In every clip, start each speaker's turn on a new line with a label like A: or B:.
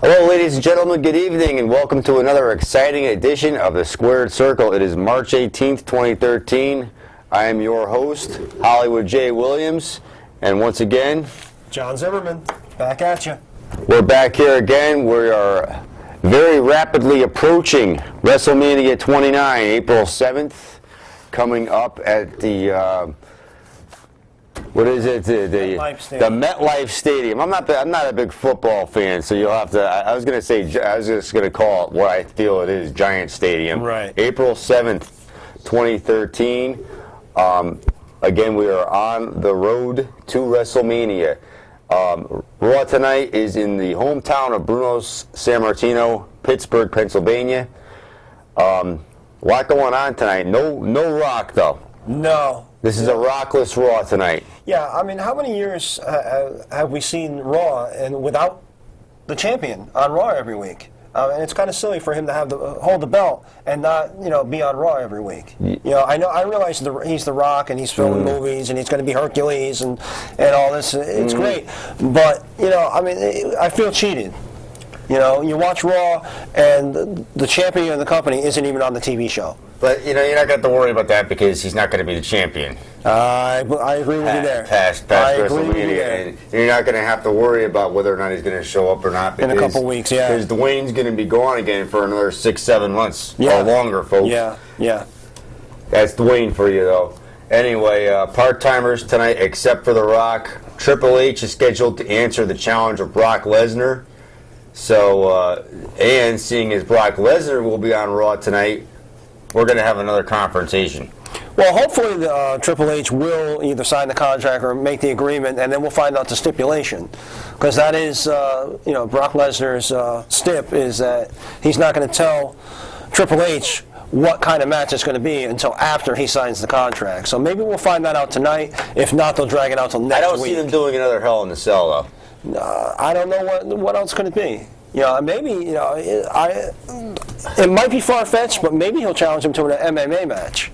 A: Hello, ladies and gentlemen. Good evening, and welcome to another exciting edition of the Squared Circle. It is March 18th, 2013. I am your host, Hollywood J. Williams, and once again,
B: John Zimmerman, back at you.
A: We're back here again. We are very rapidly approaching WrestleMania 29, April 7th, coming up at the what is it? The MetLife Stadium. I'm not a big football fan, so you'll have to. I was just gonna call it what I feel it is, Giant Stadium.
B: Right.
A: April 7th, 2013. Again, we are on the road to WrestleMania. Raw tonight is in the hometown of Bruno Sammartino, Pittsburgh, Pennsylvania. A lot going on tonight. No Rock though.
B: No.
A: This is a rockless Raw tonight.
B: Yeah, I mean, how many years have we seen Raw and without the champion on Raw every week? And it's kind of silly for him to have hold the belt and not, be on Raw every week. I realize he's The Rock and he's filming movies and he's going to be Hercules and all this. It's great, but I feel cheated. You watch Raw and the champion of the company isn't even on the TV show.
A: But you're not going to have to worry about that because he's not going to be the champion.
B: I agree with you there.
A: Past WrestleMania, and you're not going to have to worry about whether or not he's going to show up or not.
B: In a couple weeks, yeah.
A: Because Dwayne's going to be gone again for another 6-7 months or longer, folks.
B: Yeah.
A: That's Dwayne for you, though. Anyway, part-timers tonight, except for The Rock. Triple H is scheduled to answer the challenge of Brock Lesnar. So, and seeing as Brock Lesnar will be on Raw tonight, we're going to have another confrontation.
B: Well, hopefully Triple H will either sign the contract or make the agreement, and then we'll find out the stipulation. Because that is, Brock Lesnar's stip is that he's not going to tell Triple H what kind of match it's going to be until after he signs the contract. So maybe we'll find that out tonight. If not, they'll drag it out till next week.
A: I don't see them doing another Hell in a Cell,
B: though. I don't know what else could it be. Maybe it might be far-fetched, but maybe he'll challenge him to an MMA match.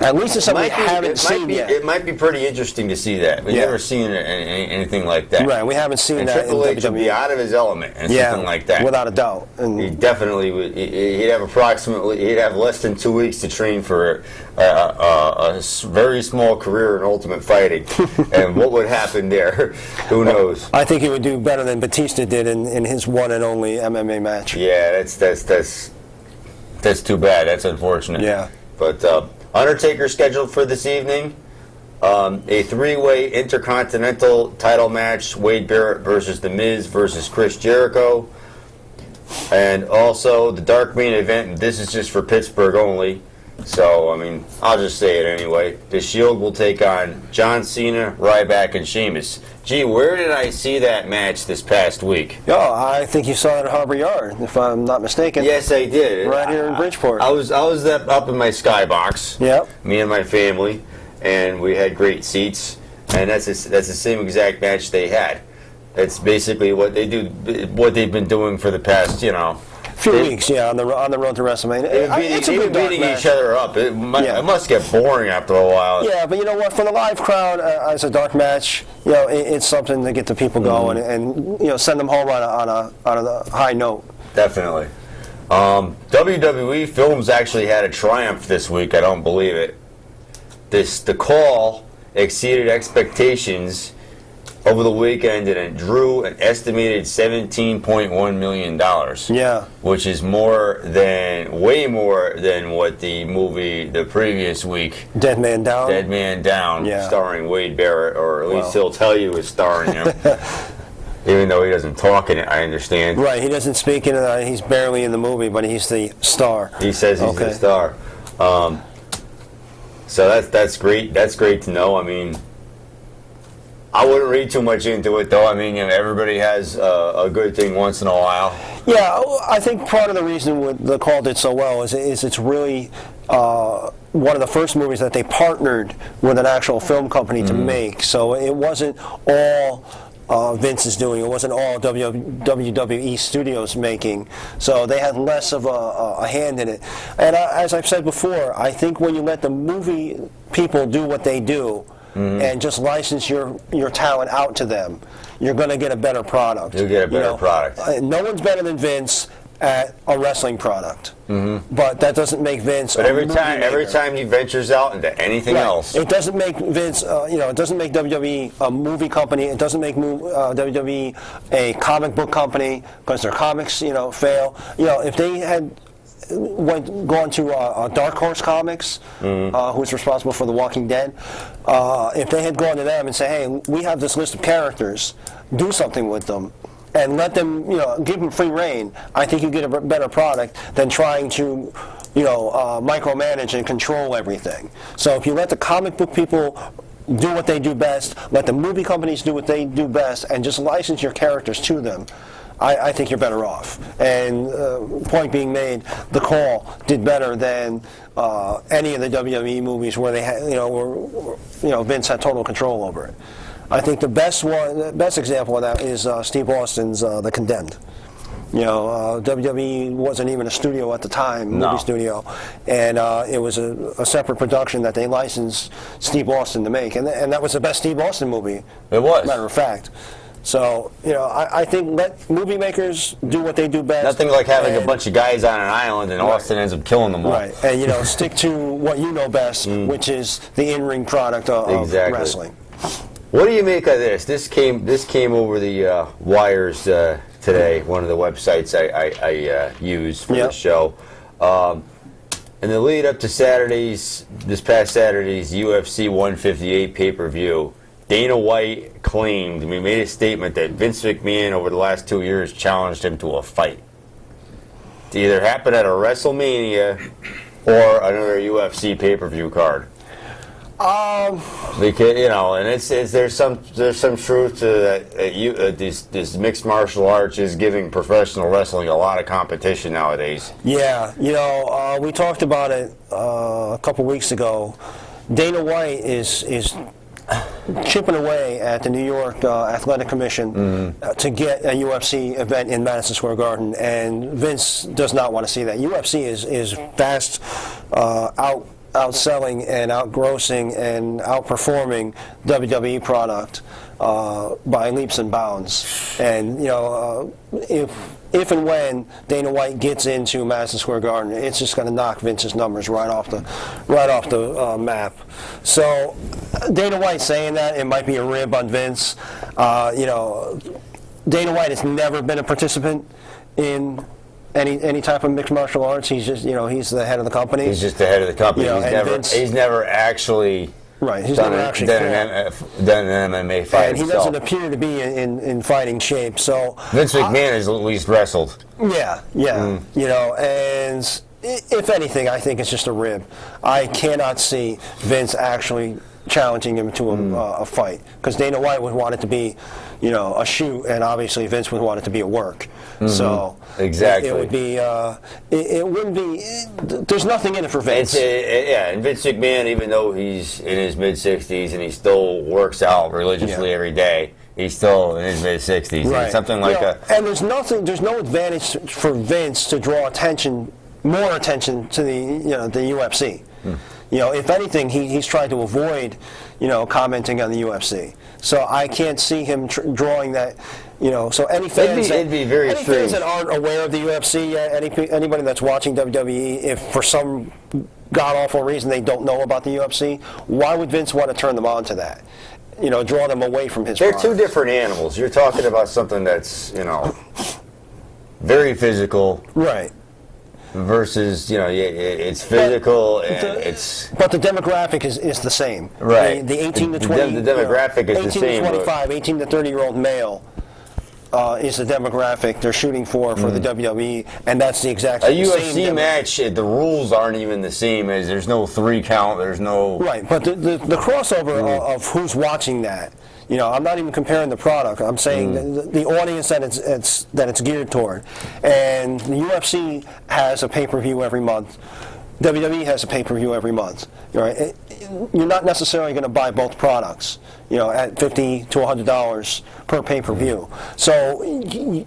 B: At least it's something we haven't seen yet.
A: It might be pretty interesting to see that. We've never seen anything like that.
B: Right, we haven't seen that in
A: Triple H would
B: WWE.
A: be out of his element and something like that.
B: Without a doubt. And
A: he definitely would. He'd have less than 2 weeks to train for a very small career in Ultimate Fighting. And what would happen there? Who knows?
B: I think he would do better than Batista did in his one and only MMA match.
A: Yeah, that's too bad. That's unfortunate.
B: Yeah.
A: But Undertaker scheduled for this evening. A three-way intercontinental title match, Wade Barrett versus The Miz versus Chris Jericho. And also the dark main event, and this is just for Pittsburgh only. So, I'll just say it anyway. The Shield will take on John Cena, Ryback, and Sheamus. Gee, where did I see that match this past week?
B: Oh, I think you saw it at Harbor Yard, if I'm not mistaken.
A: Yes, I did.
B: Right here in Bridgeport.
A: I was up in my skybox.
B: Yep.
A: Me and my family, and we had great seats. And that's the same exact match they had. That's basically what they do, what they've been doing for the past,
B: few weeks, on the road to WrestleMania.
A: They were beating each other up. It must get boring after a while.
B: Yeah, but you know what? For the live crowd, as a dark match, it's something to get the people going and send them home on a high note.
A: Definitely. WWE Films actually had a triumph this week. I don't believe it. The call exceeded expectations over the weekend, and it drew an estimated $17.1 million.
B: Yeah.
A: Which is way more than what the previous week,
B: Dead Man Down,
A: starring Wade Barrett, or at least he'll tell you is starring him. Even though he doesn't talk in it, I understand.
B: Right, he doesn't speak in it. He's barely in the movie, but he's the star.
A: He says he's the star. So that's great. That's great to know. I wouldn't read too much into it, though. Everybody has a good thing once in a while.
B: Yeah, I think part of the reason the call did so well is it's really one of the first movies that they partnered with an actual film company to make. So it wasn't all Vince is doing. It wasn't all WWE Studios making. So they had less of a hand in it. And as I've said before, I think when you let the movie people do what they do, and just license your talent out to them, you're going to get a better product.
A: You'll get a better product.
B: No one's better than Vince at a wrestling product, but that doesn't make Vince.
A: But every time he ventures out into anything else,
B: it doesn't make Vince. It doesn't make WWE a movie company. It doesn't make WWE a comic book company because their comics, fail. If they had gone to Dark Horse Comics, who's responsible for The Walking Dead, if they had gone to them and say, "Hey, we have this list of characters, do something with them," and let them, give them free reign, I think you get a better product than trying to, micromanage and control everything. So if you let the comic book people do what they do best, let the movie companies do what they do best, and just license your characters to them, I think you're better off. And point being made, The Call did better than any of the WWE movies where they had, Vince had total control over it. I think the best example of that is Steve Austin's The Condemned. WWE wasn't even a studio at the time, movie studio, and it was a separate production that they licensed Steve Austin to make, and that was the best Steve Austin movie.
A: It was.
B: Matter of fact. So, I think let movie makers do what they do best.
A: Nothing like having a bunch of guys on an island and Austin ends up killing them all.
B: Right, and stick to what you know best, which is the in-ring product of wrestling.
A: What do you make of this? This came over the wires today. One of the websites I use for the show. In the lead up to this past Saturday's UFC 158 pay-per-view, Dana White claimed, he made a statement that Vince McMahon over the last 2 years challenged him to a fight. To either happen at a WrestleMania or another UFC pay-per-view card. Because and there's some truth to that. This mixed martial arts is giving professional wrestling a lot of competition nowadays.
B: Yeah, we talked about it a couple weeks ago. Dana White is chipping away at the New York Athletic Commission to get a UFC event in Madison Square Garden, and Vince does not want to see that. UFC is fast outselling and outgrossing and outperforming WWE product by leaps and bounds. And if and when Dana White gets into Madison Square Garden, it's just going to knock Vince's numbers right off the map. So Dana White saying that, it might be a rib on Vince. Dana White has never been a participant in any type of mixed martial arts. He's just, he's the head of the company.
A: He's just the head of the company. He's never actually
B: he's
A: done
B: never actually
A: done an MMA fight
B: and he doesn't appear to be in fighting shape. So
A: Vince McMahon has at least wrestled.
B: Yeah. And if anything, I think it's just a rib. I cannot see Vince actually challenging him to a fight, because Dana White would want it to be, a shoot, and obviously Vince would want it to be a work. So
A: exactly,
B: it would be. It wouldn't be. There's nothing in it for Vince.
A: And Vince McMahon, even though he's in his mid-60s and he still works out religiously every day, he's still in his mid-60s.
B: Right.
A: Something like
B: and there's no advantage for Vince to draw more attention to the UFC. If anything, he's trying to avoid, commenting on the UFC. So I can't see him drawing that. So any fans
A: it'd be very strange.
B: Fans that aren't aware of the UFC yet, anybody that's watching WWE, if for some god-awful reason they don't know about the UFC, why would Vince want to turn them on to that? Draw them away from his
A: They're
B: product.
A: two different animals. You're talking about something that's, very physical.
B: Right.
A: Versus, it's physical
B: But the demographic is the same.
A: Right.
B: The 18 to 20.
A: The demographic is the same.
B: 18 to 25, 18 to 30-year-old male is the demographic they're shooting for the WWE, and that's the exact
A: same. A UFC
B: same
A: match, the rules aren't even the same. As there's no 3 count. There's no.
B: Right, but the crossover of who's watching that. I'm not even comparing the product. I'm saying the audience that it's geared toward. And the UFC has a pay-per-view every month. WWE has a pay-per-view every month. Right? You're not necessarily going to buy both products, at $50 to $100 per pay-per-view. So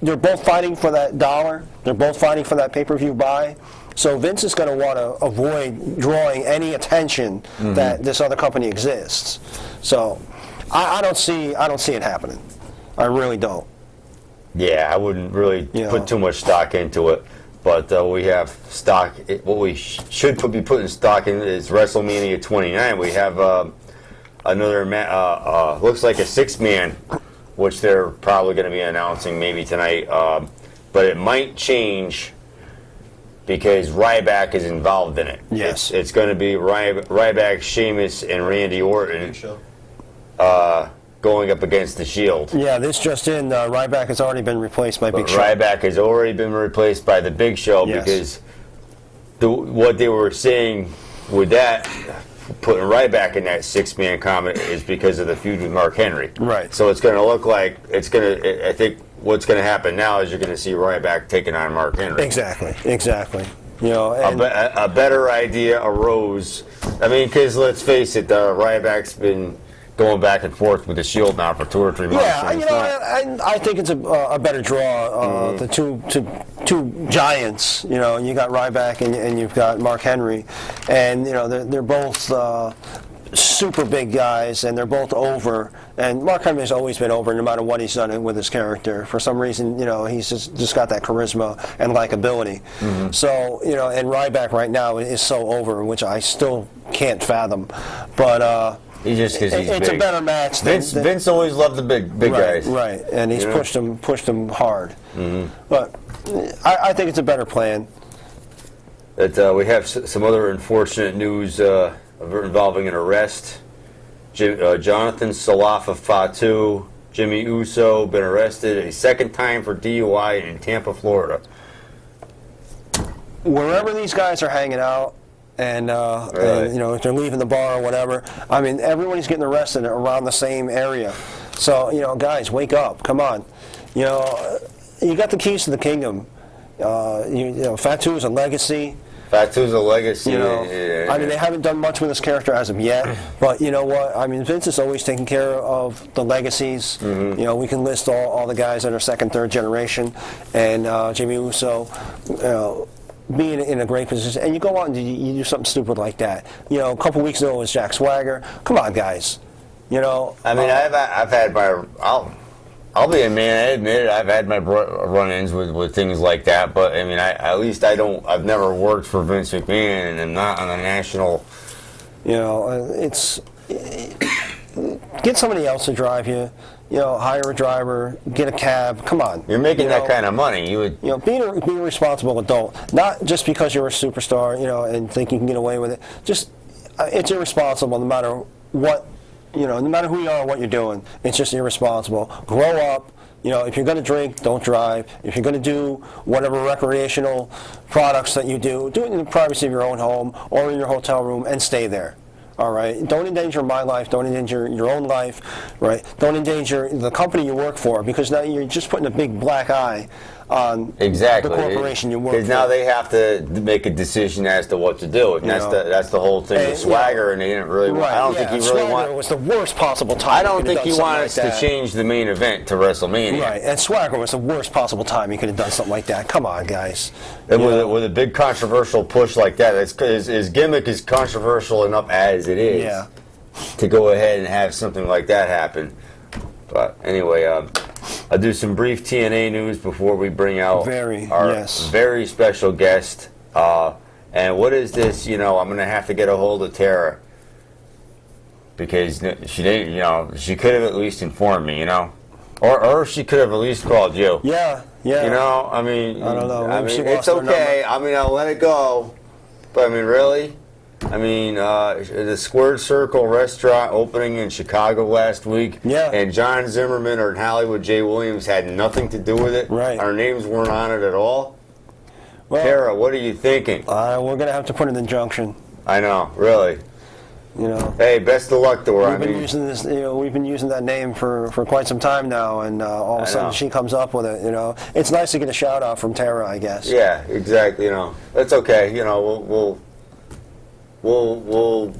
B: they're both fighting for that dollar. They're both fighting for that pay-per-view buy. So Vince is going to want to avoid drawing any attention that this other company exists. So I don't see it happening. I really don't.
A: Yeah, I wouldn't really
B: You know.
A: put too much stock into it. But we have stock. What we should be putting stock in is WrestleMania 29. We have another looks like a 6-man, which they're probably going to be announcing maybe tonight. But it might change because Ryback is involved in it.
B: Yes.
A: It's going to be Ryback, Sheamus, and Randy Orton going up against the Shield.
B: Yeah, this just in, Ryback has already been replaced by Big Show.
A: Ryback has already been replaced by the Big Show
B: Yes.
A: because what they were saying with that, putting Ryback in that 6-man comment, is because of the feud with Mark Henry.
B: Right.
A: So it's going to look like I think what's going to happen now is you're going to see Ryback taking on Mark Henry.
B: Exactly. You know, and
A: A better idea arose. I mean, because let's face it, Ryback's been going back and forth with the Shield now for 2 or 3 months.
B: yeah,
A: and
B: you
A: it's
B: know,
A: not-
B: I think it's a better draw. The two giants. You know, you got Ryback and you've got Mark Henry, and you know they're both super big guys, and they're both over. And Mark Henry's always been over, no matter what he's done with his character. For some reason, you know, he's just got that charisma and likability. So, you know, and Ryback right now is so over, which I still can't fathom. But
A: He's just because he's
B: it's
A: big.
B: a better match. than-
A: Vince always loved the big
B: right,
A: guys.
B: right, and he's
A: You know?
B: pushed him hard. But I think it's a better plan.
A: That we have some other unfortunate news involving an arrest. Jonathan Salafa Fatu, Jimmy Uso, been arrested a second time for DUI in Tampa, Florida.
B: Wherever these guys are hanging out, and you know, if they're leaving the bar or whatever, I mean, everybody's getting arrested around the same area. So, you know, guys, wake up! Come on, you know, you got the keys to the kingdom. You know, Fatu is a legacy.
A: Fatu's a legacy.
B: You know,
A: yeah.
B: I mean, they haven't done much with this character as of yet, but you know what? I mean, Vince is always taking care of the legacies. You know, we can list all the guys that are second, third generation, and Jimmy Uso, you know, being in a great position. And you go out and you do something stupid like that. You know, a couple weeks ago it was Jack Swagger. Come on, guys. You know.
A: I mean, I've had my. I'll be a man. I admit it. I've had my run-ins with things like that, but I mean, at least I don't. I've never worked for Vince McMahon, and I'm not on a national.
B: You know, it's get somebody else to drive you. You know, hire a driver, get a cab. Come on.
A: You're making
B: You
A: that
B: know,
A: kind of money. You would.
B: You know, be a responsible adult. Not just because you're a superstar, you know, and think you can get away with it. Just, it's irresponsible no matter what, you know, no matter who you are or what you're doing. It's just irresponsible. Grow up. You know, if you're going to drink, don't drive. If you're going to do whatever recreational products that you do it in the privacy of your own home or in your hotel room and stay there. All right. Don't endanger my life. Don't endanger your own life. Right. Don't endanger the company you work for, because now you're just putting a big black eye on
A: Exactly.
B: the corporation you work for.
A: Because now they have to make a decision as to what to do, and
B: You know.
A: that's the whole thing with
B: And,
A: Swagger, and they didn't really.
B: Right,
A: I don't
B: yeah,
A: think he really
B: Swagger
A: wanted.
B: was the worst possible time.
A: I don't
B: could
A: think
B: have
A: he
B: done something
A: wanted
B: like
A: to
B: that.
A: change the main event to WrestleMania.
B: Right, and Swagger was the worst possible time he could have done something like that. Come on, guys.
A: And
B: You
A: with,
B: know?
A: with a big controversial push like that, his gimmick is controversial enough as it is
B: Yeah.
A: to go ahead and have something like that happen. But anyway, I'll do some brief TNA news before we bring out our
B: yes.
A: very special guest. And what is this? You know, I'm going to have to get a hold of Tara because she didn't. You know, she could have at least informed me. You know, or she could have at least called you.
B: Yeah.
A: You know, I mean,
B: I don't know.
A: I
B: Maybe she
A: mean, it's
B: lost her
A: okay. I mean, I'll let it go. But I mean, really? I mean, the Squared Circle restaurant opening in Chicago last week.
B: Yeah.
A: And John Zimmerman or Hollywood J. Williams had nothing to do with it.
B: Right.
A: Our names weren't on it at all.
B: Well,
A: Tara, what are you thinking?
B: we're gonna have to put an injunction.
A: I know, really.
B: You know.
A: Hey, best of luck to her.
B: We've been using this. You know, we've been using that name for quite some time now, and all of a
A: I
B: sudden
A: know.
B: she comes up with it. You know, it's nice to get a shout out from Tara, I guess.
A: Yeah, exactly. You know, that's okay. You know, we'll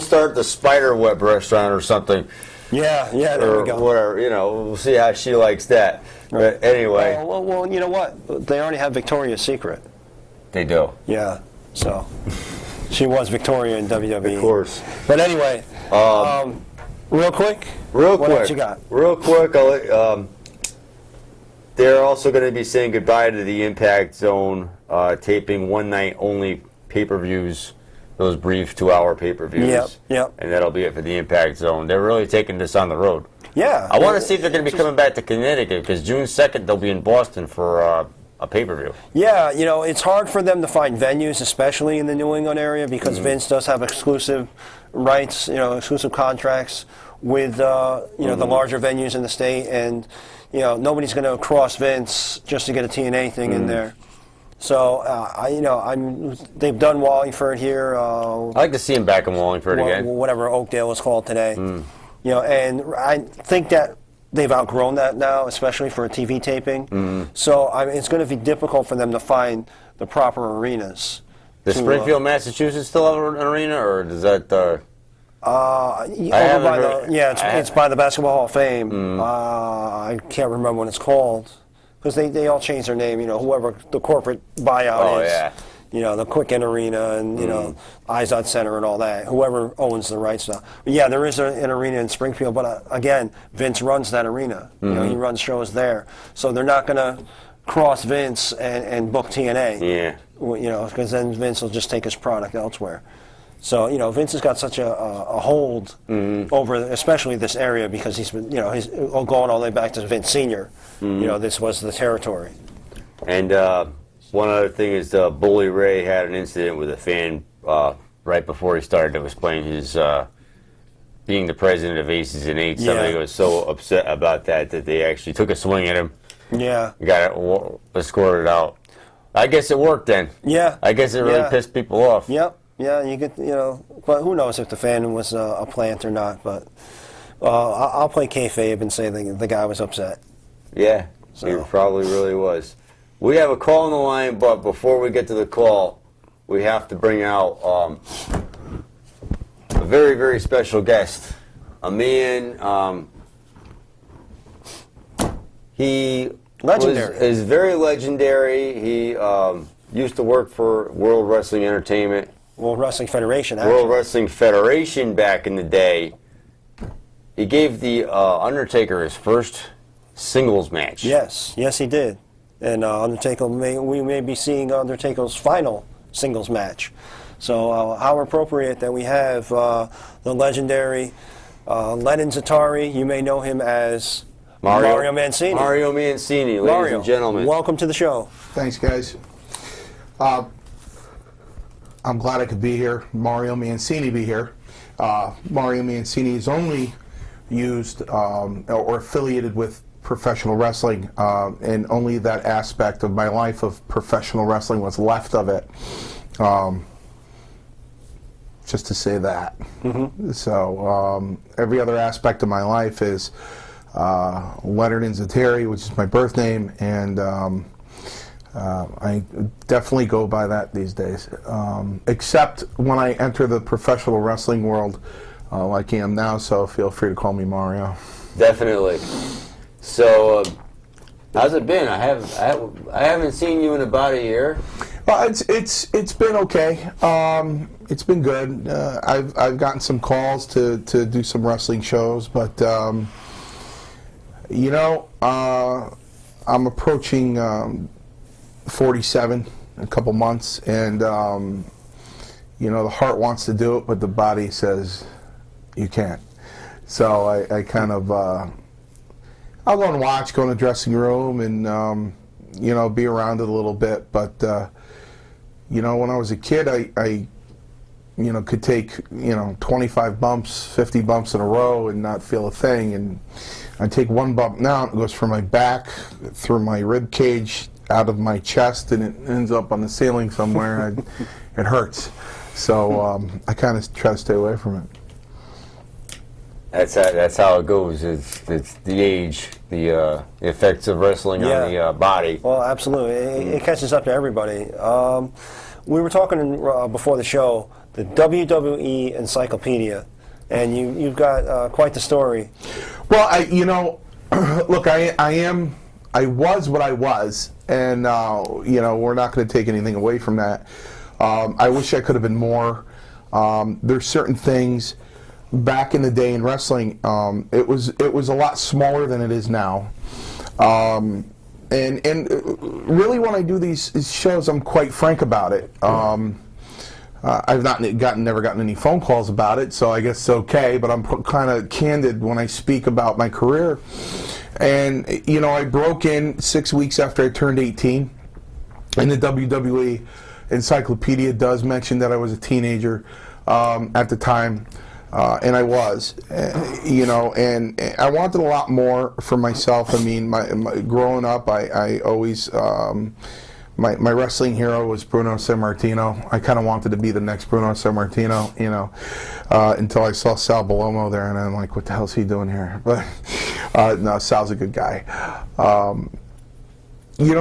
A: start the Spiderweb restaurant or something.
B: Yeah. There
A: Or
B: we go.
A: whatever, you know, we'll see how she likes that. But anyway,
B: Well, you know what? They already have Victoria's Secret.
A: they do.
B: Yeah. So she was Victoria in WWE.
A: Of course.
B: But anyway, Real quick.
A: Real
B: What
A: quick.
B: else you got?
A: Real quick. They're also going to be saying goodbye to the Impact Zone, taping one night only pay-per-views, those brief 2-hour pay-per-views.
B: Yep.
A: And that'll be it for the Impact Zone. They're really taking this on the road.
B: Yeah.
A: I want to see if they're going to be coming back to Connecticut, because June 2nd they'll be in Boston for a pay-per-view.
B: Yeah, it's hard for them to find venues, especially in the New England area, because
A: Mm-hmm.
B: Vince does have exclusive rights, exclusive contracts with the larger venues in the state, and nobody's going to cross Vince just to get a TNA thing in there. So they've done Wallingford here.
A: I'd like to see him back in Wallingford again.
B: Whatever Oakdale is called today. And I think that they've outgrown that now, especially for a TV taping. So it's going to be difficult for them to find the proper arenas.
A: Does Springfield, Massachusetts still have an arena, or does that...
B: Over by it's by the Basketball Hall of Fame. I can't remember what it's called, because they all changed their name. Whoever the corporate buyout is.
A: Yeah.
B: The Quicken Arena and Izod Center and all that. Whoever owns the rights now. But yeah, there is an arena in Springfield, but again, Vince runs that arena. He runs shows there, so they're not going to cross Vince and book TNA.
A: Yeah.
B: Because then Vince will just take his product elsewhere. So Vince has got such a hold over, especially this area, because he's been he's going all the way back to Vince Senior. This was the territory.
A: And one other thing is Bully Ray had an incident with a fan right before he started to explain his being the president of Aces and Eights. Somebody was so upset about that they actually took a swing at him.
B: Yeah.
A: Got it escorted out. I guess it worked then.
B: Yeah.
A: I guess it really pissed people off.
B: Yep. Yeah, you get but who knows if the fan was a plant or not? But I'll play kayfabe and say the guy was upset.
A: Yeah, he probably really was. We have a call on the line, but before we get to the call, we have to bring out a very, very special guest. A man, he
B: legendary.
A: is very legendary. He used to work for World Wrestling Entertainment.
B: World Wrestling Federation, actually.
A: World Wrestling Federation back in the day. He gave the Undertaker his first singles match.
B: Yes, he did. And Undertaker, we may be seeing Undertaker's final singles match. So how appropriate that we have the legendary Lennon Zatari. You may know him as Mario Mancini.
A: Mario Mancini, ladies and gentlemen.
B: Welcome to the show.
C: Thanks, guys. I'm glad I could be here. Mario Mancini be here. Mario Mancini is only used or affiliated with professional wrestling, and only that aspect of my life of professional wrestling was left of it. Just to say that. So every other aspect of my life is Leonard and Zatari, which is my birth name, and I definitely go by that these days. Except when I enter the professional wrestling world, like I am now. So feel free to call me Mario.
A: Definitely. So, how's it been? I haven't seen you in about a year.
C: Well, it's been okay. It's been good. I've gotten some calls to do some wrestling shows, but I'm approaching 47 in a couple months, and the heart wants to do it, but the body says you can't. So I kind of I'll go and watch, go in the dressing room, and be around it a little bit. But when I was a kid, I could take 25 bumps, 50 bumps in a row and not feel a thing, and I take one bump now, and it goes from my back through my rib cage out of my chest, and it ends up on the ceiling somewhere, and it hurts. So I kind of try to stay away from it.
A: That's how it goes. It's the age, the effects of wrestling on the body.
B: Well, absolutely. It catches up to everybody. We were talking before the show, the WWE Encyclopedia, and you've got quite the story.
C: Well, look, I was what I was, and we're not going to take anything away from that. I wish I could have been more. There's certain things back in the day in wrestling, it was a lot smaller than it is now. And really, when I do these shows, I'm quite frank about it. I've never gotten any phone calls about it, so I guess it's okay. But I'm kind of candid when I speak about my career. And I broke in 6 weeks after I turned 18. And the WWE Encyclopedia does mention that I was a teenager at the time. And I was, and I wanted a lot more for myself. I mean, growing up, I always, my wrestling hero was Bruno Sammartino. I kind of wanted to be the next Bruno Sammartino, until I saw Sal Bellomo there, and I'm like, what the hell's he doing here? But no, Sal's a good guy.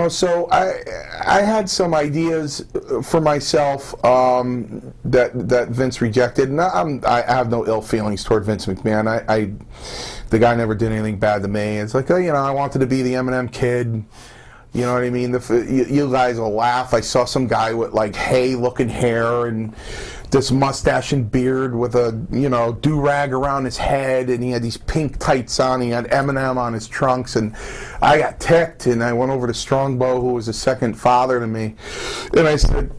C: So I had some ideas for myself that Vince rejected, and I have no ill feelings toward Vince McMahon. The guy never did anything bad to me. It's like, I wanted to be the Eminem Kid. You know what I mean? You guys will laugh. I saw some guy with like hay-looking hair and this mustache and beard with a do-rag around his head, and he had these pink tights on. He had Eminem on his trunks, and I got ticked, and I went over to Strongbow, who was a second father to me, and I said,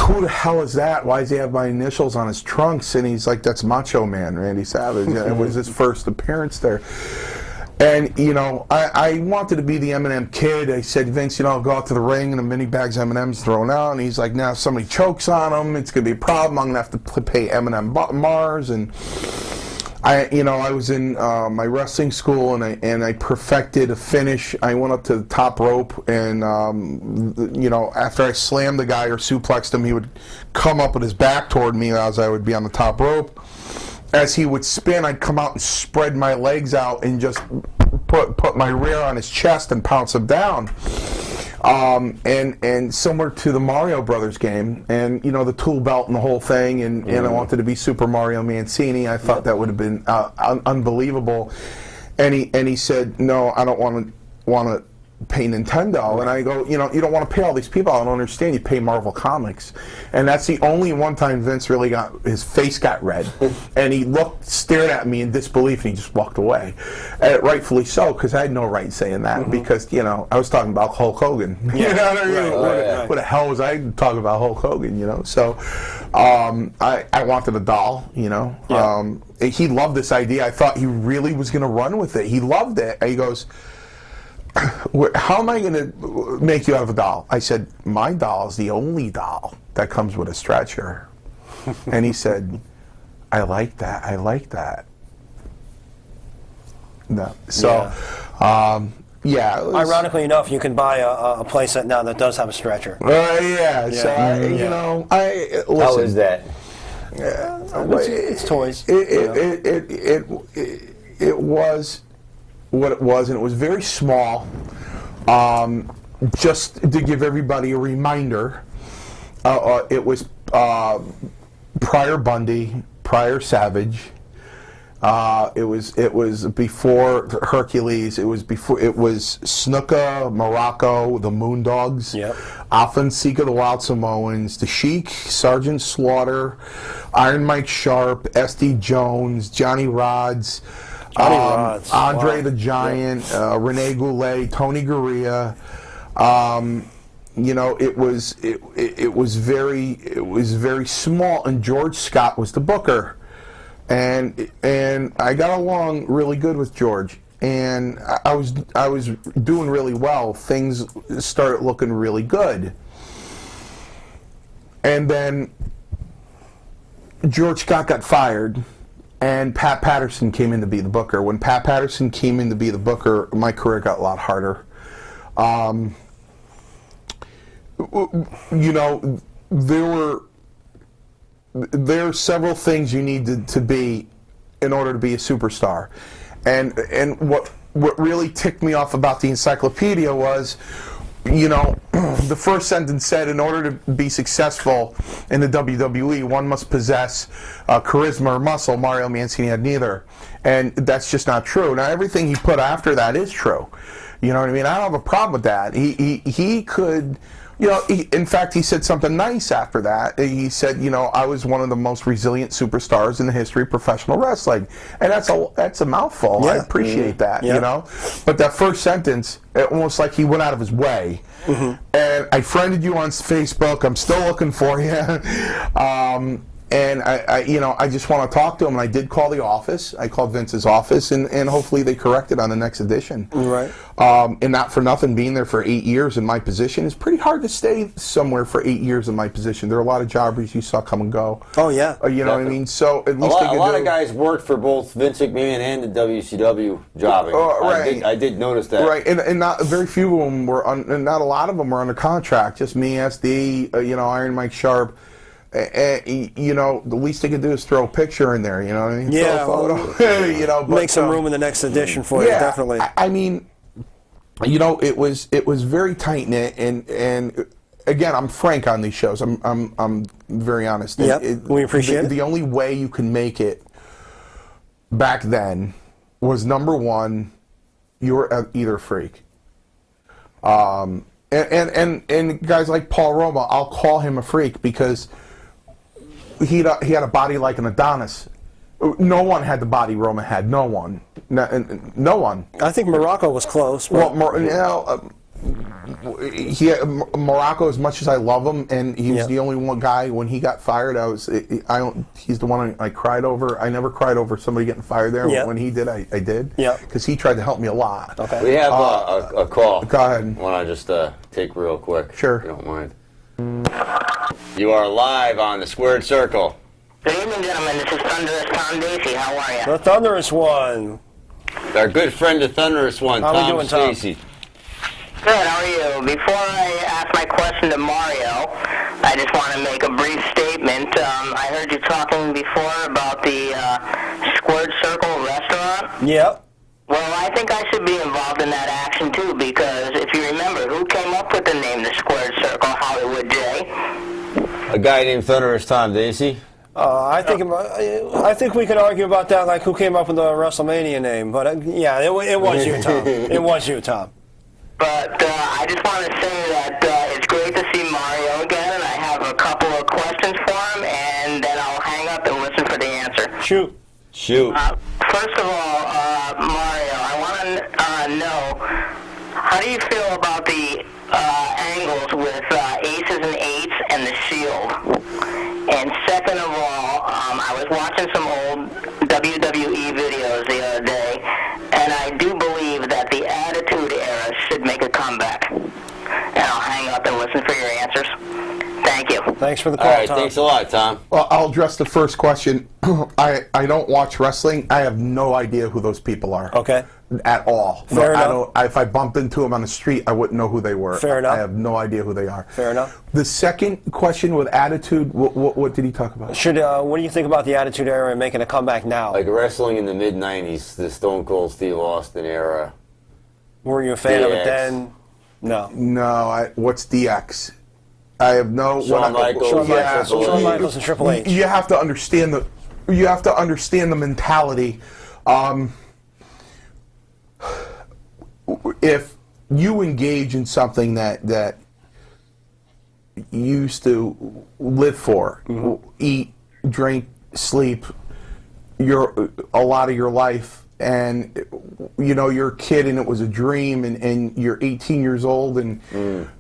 C: who the hell is that? Why does he have my initials on his trunks? And he's like, that's Macho Man, Randy Savage. It was his first appearance there. And, I wanted to be the Eminem Kid. I said, Vince, I'll go out to the ring and a mini bag's M&M's thrown out. And he's like, now if somebody chokes on him, it's going to be a problem. I'm going to have to pay Eminem Mars. And I was in my wrestling school, and I perfected a finish. I went up to the top rope, and, after I slammed the guy or suplexed him, he would come up with his back toward me as I would be on the top rope. As he would spin, I'd come out and spread my legs out and just put my rear on his chest and pounce him down. And similar to the Mario Brothers game, and the tool belt and the whole thing, and I wanted to be Super Mario Mancini. I thought that would have been unbelievable. And he said, no, I don't want to pay Nintendo. And I go, you don't want to pay all these people. I don't understand. You pay Marvel Comics. And that's the only one time Vince really his face got red. And he stared at me in disbelief, and he just walked away. And rightfully so, because I had no right saying that, because, I was talking about Hulk Hogan.
B: Yeah.
C: You know what I mean?
B: Right.
C: What the hell was I talking about Hulk Hogan, So I wanted a doll,
B: Yeah.
C: He loved this idea. I thought he really was going to run with it. He loved it. And he goes, how am I going to make you out of a doll? I said, my doll is the only doll that comes with a stretcher. And he said, I like that. No. So, yeah.
B: Ironically enough, you can buy a playset now that does have a stretcher.
C: Yeah. So, listen.
A: How is that?
B: It's toys.
C: It was what it was, and it was very small. Just to give everybody a reminder, it was prior Bundy, prior Savage. It was before Hercules. It was Snuka, Morocco, the Moondogs, Alpha Sika, the Wild Samoans, the Sheik, Sergeant Slaughter, Iron Mike Sharp, S.D. Jones, Johnny Rods. Andre the Giant, Rene Goulet, Tony Gurria. It was very small, and George Scott was the booker, and I got along really good with George, and I was doing really well. Things started looking really good, and then George Scott got fired. And Pat Patterson came in to be the booker. When Pat Patterson came in to be the booker, my career got a lot harder. There are several things you need to be in order to be a superstar. And what really ticked me off about the encyclopedia was, the first sentence said, in order to be successful in the WWE, one must possess charisma or muscle. Mario Mancini had neither. And that's just not true. Now, everything he put after that is true. You know what I mean? I don't have a problem with that. He could You know, in fact, he said something nice after that. He said, you know, I was one of the most resilient superstars in the history of professional wrestling, and that's a mouthful.
B: Yeah.
C: I appreciate that,
B: Yeah.
C: you know. But that first sentence, it almost like he went out of his way. And I friended you on Facebook. I'm still looking for you. And I just want to talk to him. And I did call the office. I called Vince's office, and hopefully they correct it on the next edition.
B: Right.
C: And not for nothing, being there for 8 years in my position, it's pretty hard to stay somewhere for 8 years in my position. There are a lot of jobbers you saw come and go.
B: Oh yeah.
C: You know what I mean? So at
A: A
C: least they could
A: lot
C: do,
A: of guys worked for both Vince McMahon and the WCW jobbing.
C: Right.
A: I did notice that.
C: Right, and not very few of them were, and not a lot of them were under contract. Just me, SD, Iron Mike Sharp. You know, the least they could do is throw a picture in there. You know what I mean?
B: Yeah,
C: Throw a photo. You know, but,
B: Make some room in the next edition for you, definitely.
C: I mean, you know, it was very tight knit, and again, I'm frank on these shows. I'm very honest.
B: Yep, we appreciate it.
C: The only way you can make it back then was, number one, you were either a freak. And guys like Paul Roma, I'll call him a freak because he had a body like an Adonis. No one had the body Roma had. No one. No one.
B: I think Morocco was close. But
C: Morocco, as much as I love him, and he was
B: Yeah.
C: the only one guy when he got fired. He's the one I cried over. I never cried over somebody getting fired there.
B: Yeah.
C: When he did, I did.
B: Yeah.
C: Because he tried to help me a lot.
B: Okay.
A: We have a call.
C: Go ahead.
A: Want to just take real quick?
C: Sure.
A: If you don't mind. You are live on the Squared Circle.
D: Good evening, gentlemen. This is Thunderous Tom Dacey. How are you?
B: The Thunderous One.
A: Our good friend, the Thunderous One,
B: How we
A: Tom
B: doing, Tom?
A: Stacy.
D: Good. How are you? Before I ask my question to Mario, I just want to make a brief statement. I heard you talking before about the Squared Circle restaurant.
B: Yep.
D: Well, I think I should be involved in that action too, because if you remember, who came up with the name the Squared Circle? Hollywood J.
A: A guy named Thunderous Tom Dacey.
B: I think we can argue about that, like who came up with the WrestleMania name. But yeah, it was you, Tom. It was you, Tom.
D: But I just want to say that it's great to see Mario again, and I have a couple of questions for him, and then I'll hang up and listen for the answer.
B: Shoot.
A: Shoot.
D: First of all, Mario, I want to know, how do you feel about the angles with Aces and Eights and the Shield? And second of all, I was watching some old WWE videos the other day, and I do believe that the Attitude Era should make a comeback. And I'll hang up and listen for your answers. Thank you.
B: Thanks for the
A: All
B: call,
A: right,
B: Tom.
A: thanks a lot, Tom.
C: Well, I'll address the first question. I don't watch wrestling. I have no idea who those people are.
B: Okay.
C: At all.
B: Fair
C: I
B: enough.
C: don't. If I bumped into them on the street, I wouldn't know who they were.
B: Fair enough.
C: I have no idea who they are.
B: Fair enough.
C: The second question with Attitude, what did he talk about?
B: What do you think about the Attitude Era and making a comeback now?
A: Like wrestling in the mid-'90s, the Stone Cold Steve Austin era.
B: Were you a fan of it
A: DX.
B: then? No.
C: No, what's DX? I have no.
A: Shawn Michaels,
B: Shawn Michaels and Triple H.
C: You have to understand the mentality. If you engage in something that you used to live for, eat, drink, sleep, a lot of your life, and you're a kid and it was a dream, and you're 18 years old, and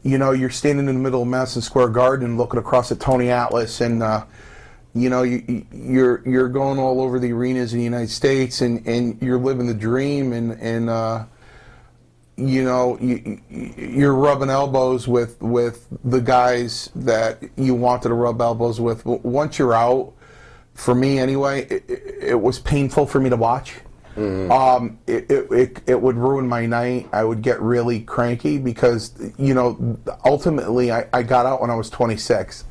C: you're standing in the middle of Madison Square Garden and looking across at Tony Atlas, and you're going all over the arenas in the United States, and you're living the dream, and you're rubbing elbows with the guys that you wanted to rub elbows with. Once you're out, for me anyway, it was painful for me to watch. It would ruin my night. I would get really cranky because, ultimately I got out when I was 26.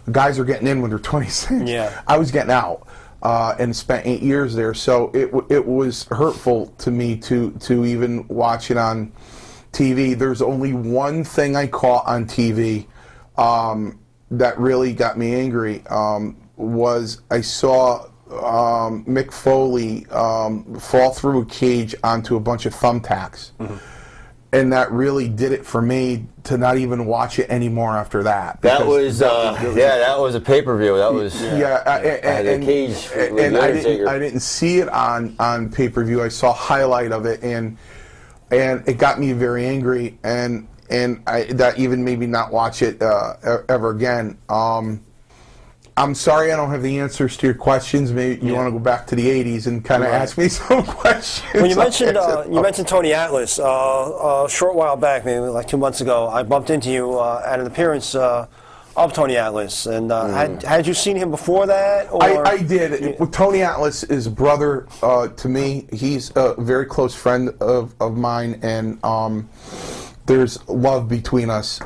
C: The guys are getting in when they're 26.
B: Yeah.
C: I was getting out and spent 8 years there. So it was hurtful to me to even watch it on TV. There's only one thing I caught on TV that really got me angry. Was I saw Mick Foley fall through a cage onto a bunch of thumbtacks. and that really did it for me to not even watch it anymore after that.
A: That
C: because
A: was, that was a pay-per-view. That was,
C: yeah,
A: I had a cage with
C: and
A: The
C: I
A: Undertaker.
C: didn't see it on pay-per-view. I saw a highlight of it, and it got me very angry, and that even made me not watch it ever again. I'm sorry I don't have the answers to your questions. Maybe you want to go back to the 80s and kind of ask me some questions.
B: Well, you mentioned Tony Atlas. A short while back, maybe like 2 months ago, I bumped into you at an appearance of Tony Atlas. And had you seen him before that? Or?
C: I did. Tony Atlas is a brother to me. He's a very close friend of mine, and there's love between us.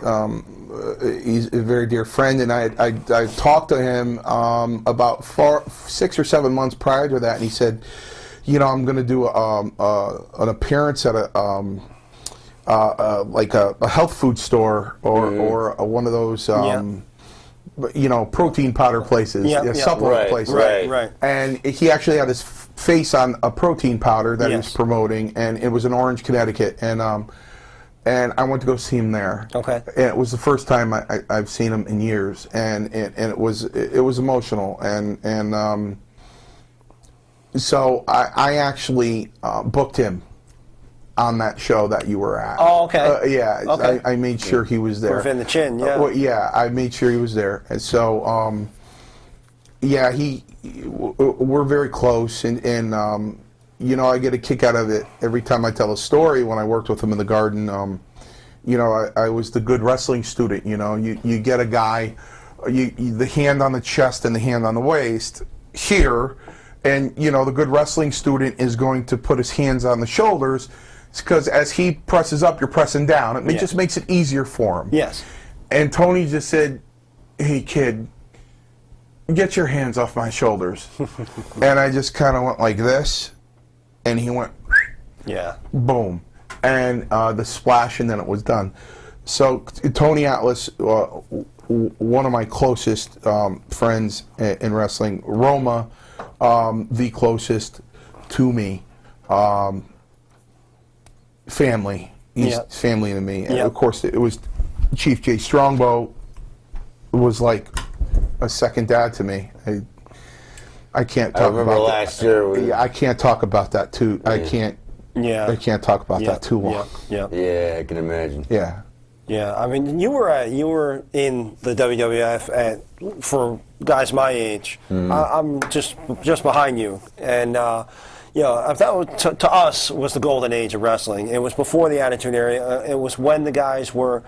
C: He's a very dear friend, and I talked to him about 6 or 7 months prior to that, and he said, you know, I'm going to do an appearance at like a health food store or one of those you know, protein powder places, supplement places.
B: Right.
C: And he actually had his face on a protein powder that he was promoting, and it was in Orange, Connecticut, and I went to go see him there.
B: Okay.
C: And it was the first time I've seen him in years, and it was emotional, and so I actually booked him on that show that you were at.
B: Oh, okay.
C: Yeah,
B: okay.
C: I made sure he was there.
B: Within the chin, yeah.
C: Well, yeah, I made sure he was there, and so yeah, we're very close, and you know, I get a kick out of it every time I tell a story. When I worked with him in the Garden, you know, I was the good wrestling student. You know, you get a guy, the hand on the chest and the hand on the waist here, and you know, the good wrestling student is going to put his hands on the shoulders, because as he presses up, you're pressing down. It just makes it easier for him.
B: Yes.
C: And Tony just said, "Hey, kid, get your hands off my shoulders." And I just kind of went like this. And he went, boom, and the splash, and then it was done. So Tony Atlas, one of my closest friends in wrestling, Roma, the closest to me, family. He's family to me. And of course, it was Chief Jay Strongbow was like a second dad to me. I can't talk
A: I remember
C: about
A: last year.
C: I can't talk about that too. I can't.
B: Yeah.
C: I can't talk about that too long.
A: Yeah, I can imagine.
C: Yeah.
B: Yeah, I mean, you were in the WWF for guys my age. I'm just behind you, and you know, if that was to us was the golden age of wrestling. It was before the Attitude Era. It was when the guys were.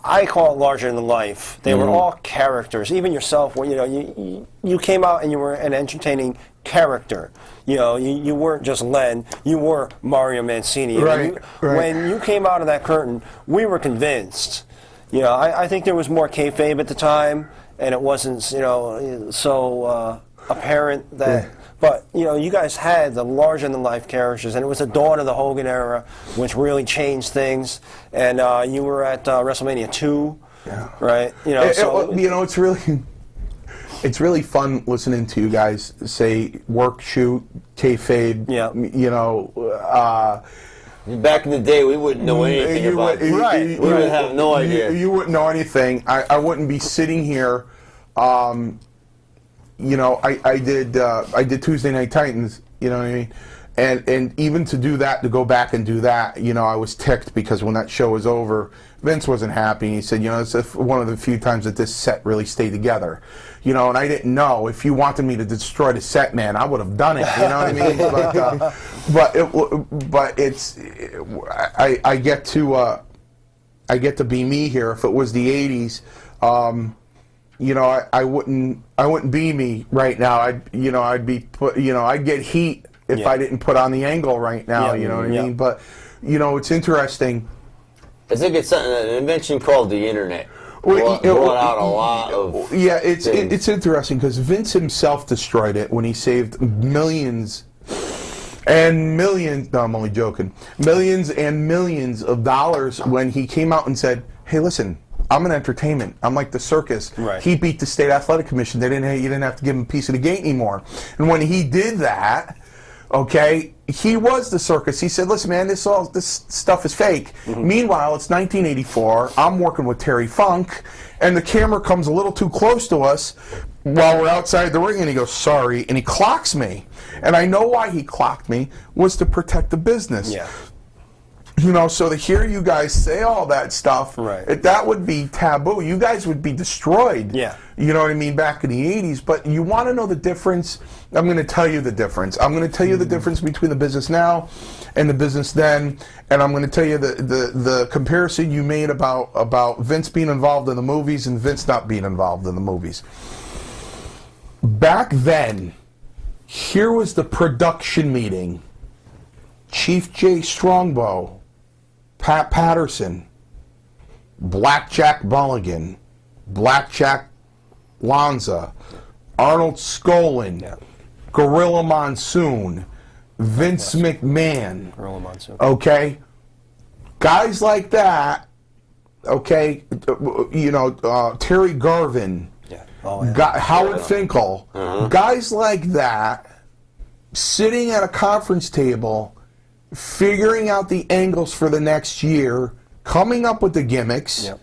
B: I call it larger than life. They were all characters. Even yourself, you know, you came out and you were an entertaining character. You know, you weren't just Len. You were Mario Mancini.
C: Right, right.
B: When you came out of that curtain, we were convinced. You know, I think there was more kayfabe at the time, and it wasn't, you know, so apparent that.
C: Yeah.
B: But, you know, you guys had the larger-than-life characters, and it was the dawn of the Hogan era, which really changed things. And you were at WrestleMania 2, right? You know,
C: you know, it's really fun listening to you guys say work, shoot, kayfabe.
B: Yeah.
C: You know.
A: Back in the day, we wouldn't know anything about it.
B: Right.
A: We would have no idea.
C: You wouldn't know anything. I wouldn't be sitting here. You know, I did Tuesday Night Titans, you know what I mean? And even to do that, to go back and do that, you know, I was ticked because when that show was over, Vince wasn't happy. He said, you know, it's one of the few times that this set really stayed together. You know, and I didn't know. If you wanted me to destroy the set, man, I would have done it. You know what I mean? But it's, I get to be me here. If it was the 80s, you know, I wouldn't be me right now. I'd get heat if I didn't put on the angle right now. You know what I mean? But you know, it's interesting.
A: I think it's an invention called the internet. Brought out a lot of
C: it's interesting because Vince himself destroyed it when he saved millions and millions. No, I'm only joking. Millions and millions of dollars when he came out and said, "Hey, listen, I'm an entertainment. I'm like the circus."
B: Right.
C: He beat the state athletic commission. You didn't have to give him a piece of the gate anymore. And when he did that, Okay, he was the circus. He said, "Listen, man, this stuff is fake." Meanwhile, it's 1984. I'm working with Terry Funk, and the camera comes a little too close to us while we're outside the ring, and he goes, "Sorry," and he clocks me. And I know why he clocked me was to protect the business.
B: Yeah.
C: You know, so to hear you guys say all that stuff,
B: Right.
C: that would be taboo. You guys would be destroyed.
B: Yeah.
C: You know what I mean, back in the 80s. But you want to know the difference? I'm going to tell you the difference. I'm going to tell you the difference between the business now and the business then. And I'm going to tell you the comparison you made about Vince being involved in the movies and Vince not being involved in the movies. Back then, here was the production meeting. Chief Jay Strongbow, Pat Patterson, Blackjack Mulligan, Blackjack Lanza, Arnold Skolin, Gorilla Monsoon, Vince McMahon.
B: Gorilla Monsoon.
C: Okay? Guys like that, okay, Terry Garvin,
B: Yeah. Oh, yeah.
C: Howard Finkel, guys like that sitting at a conference table figuring out the angles for the next year, coming up with the gimmicks,
B: Yep.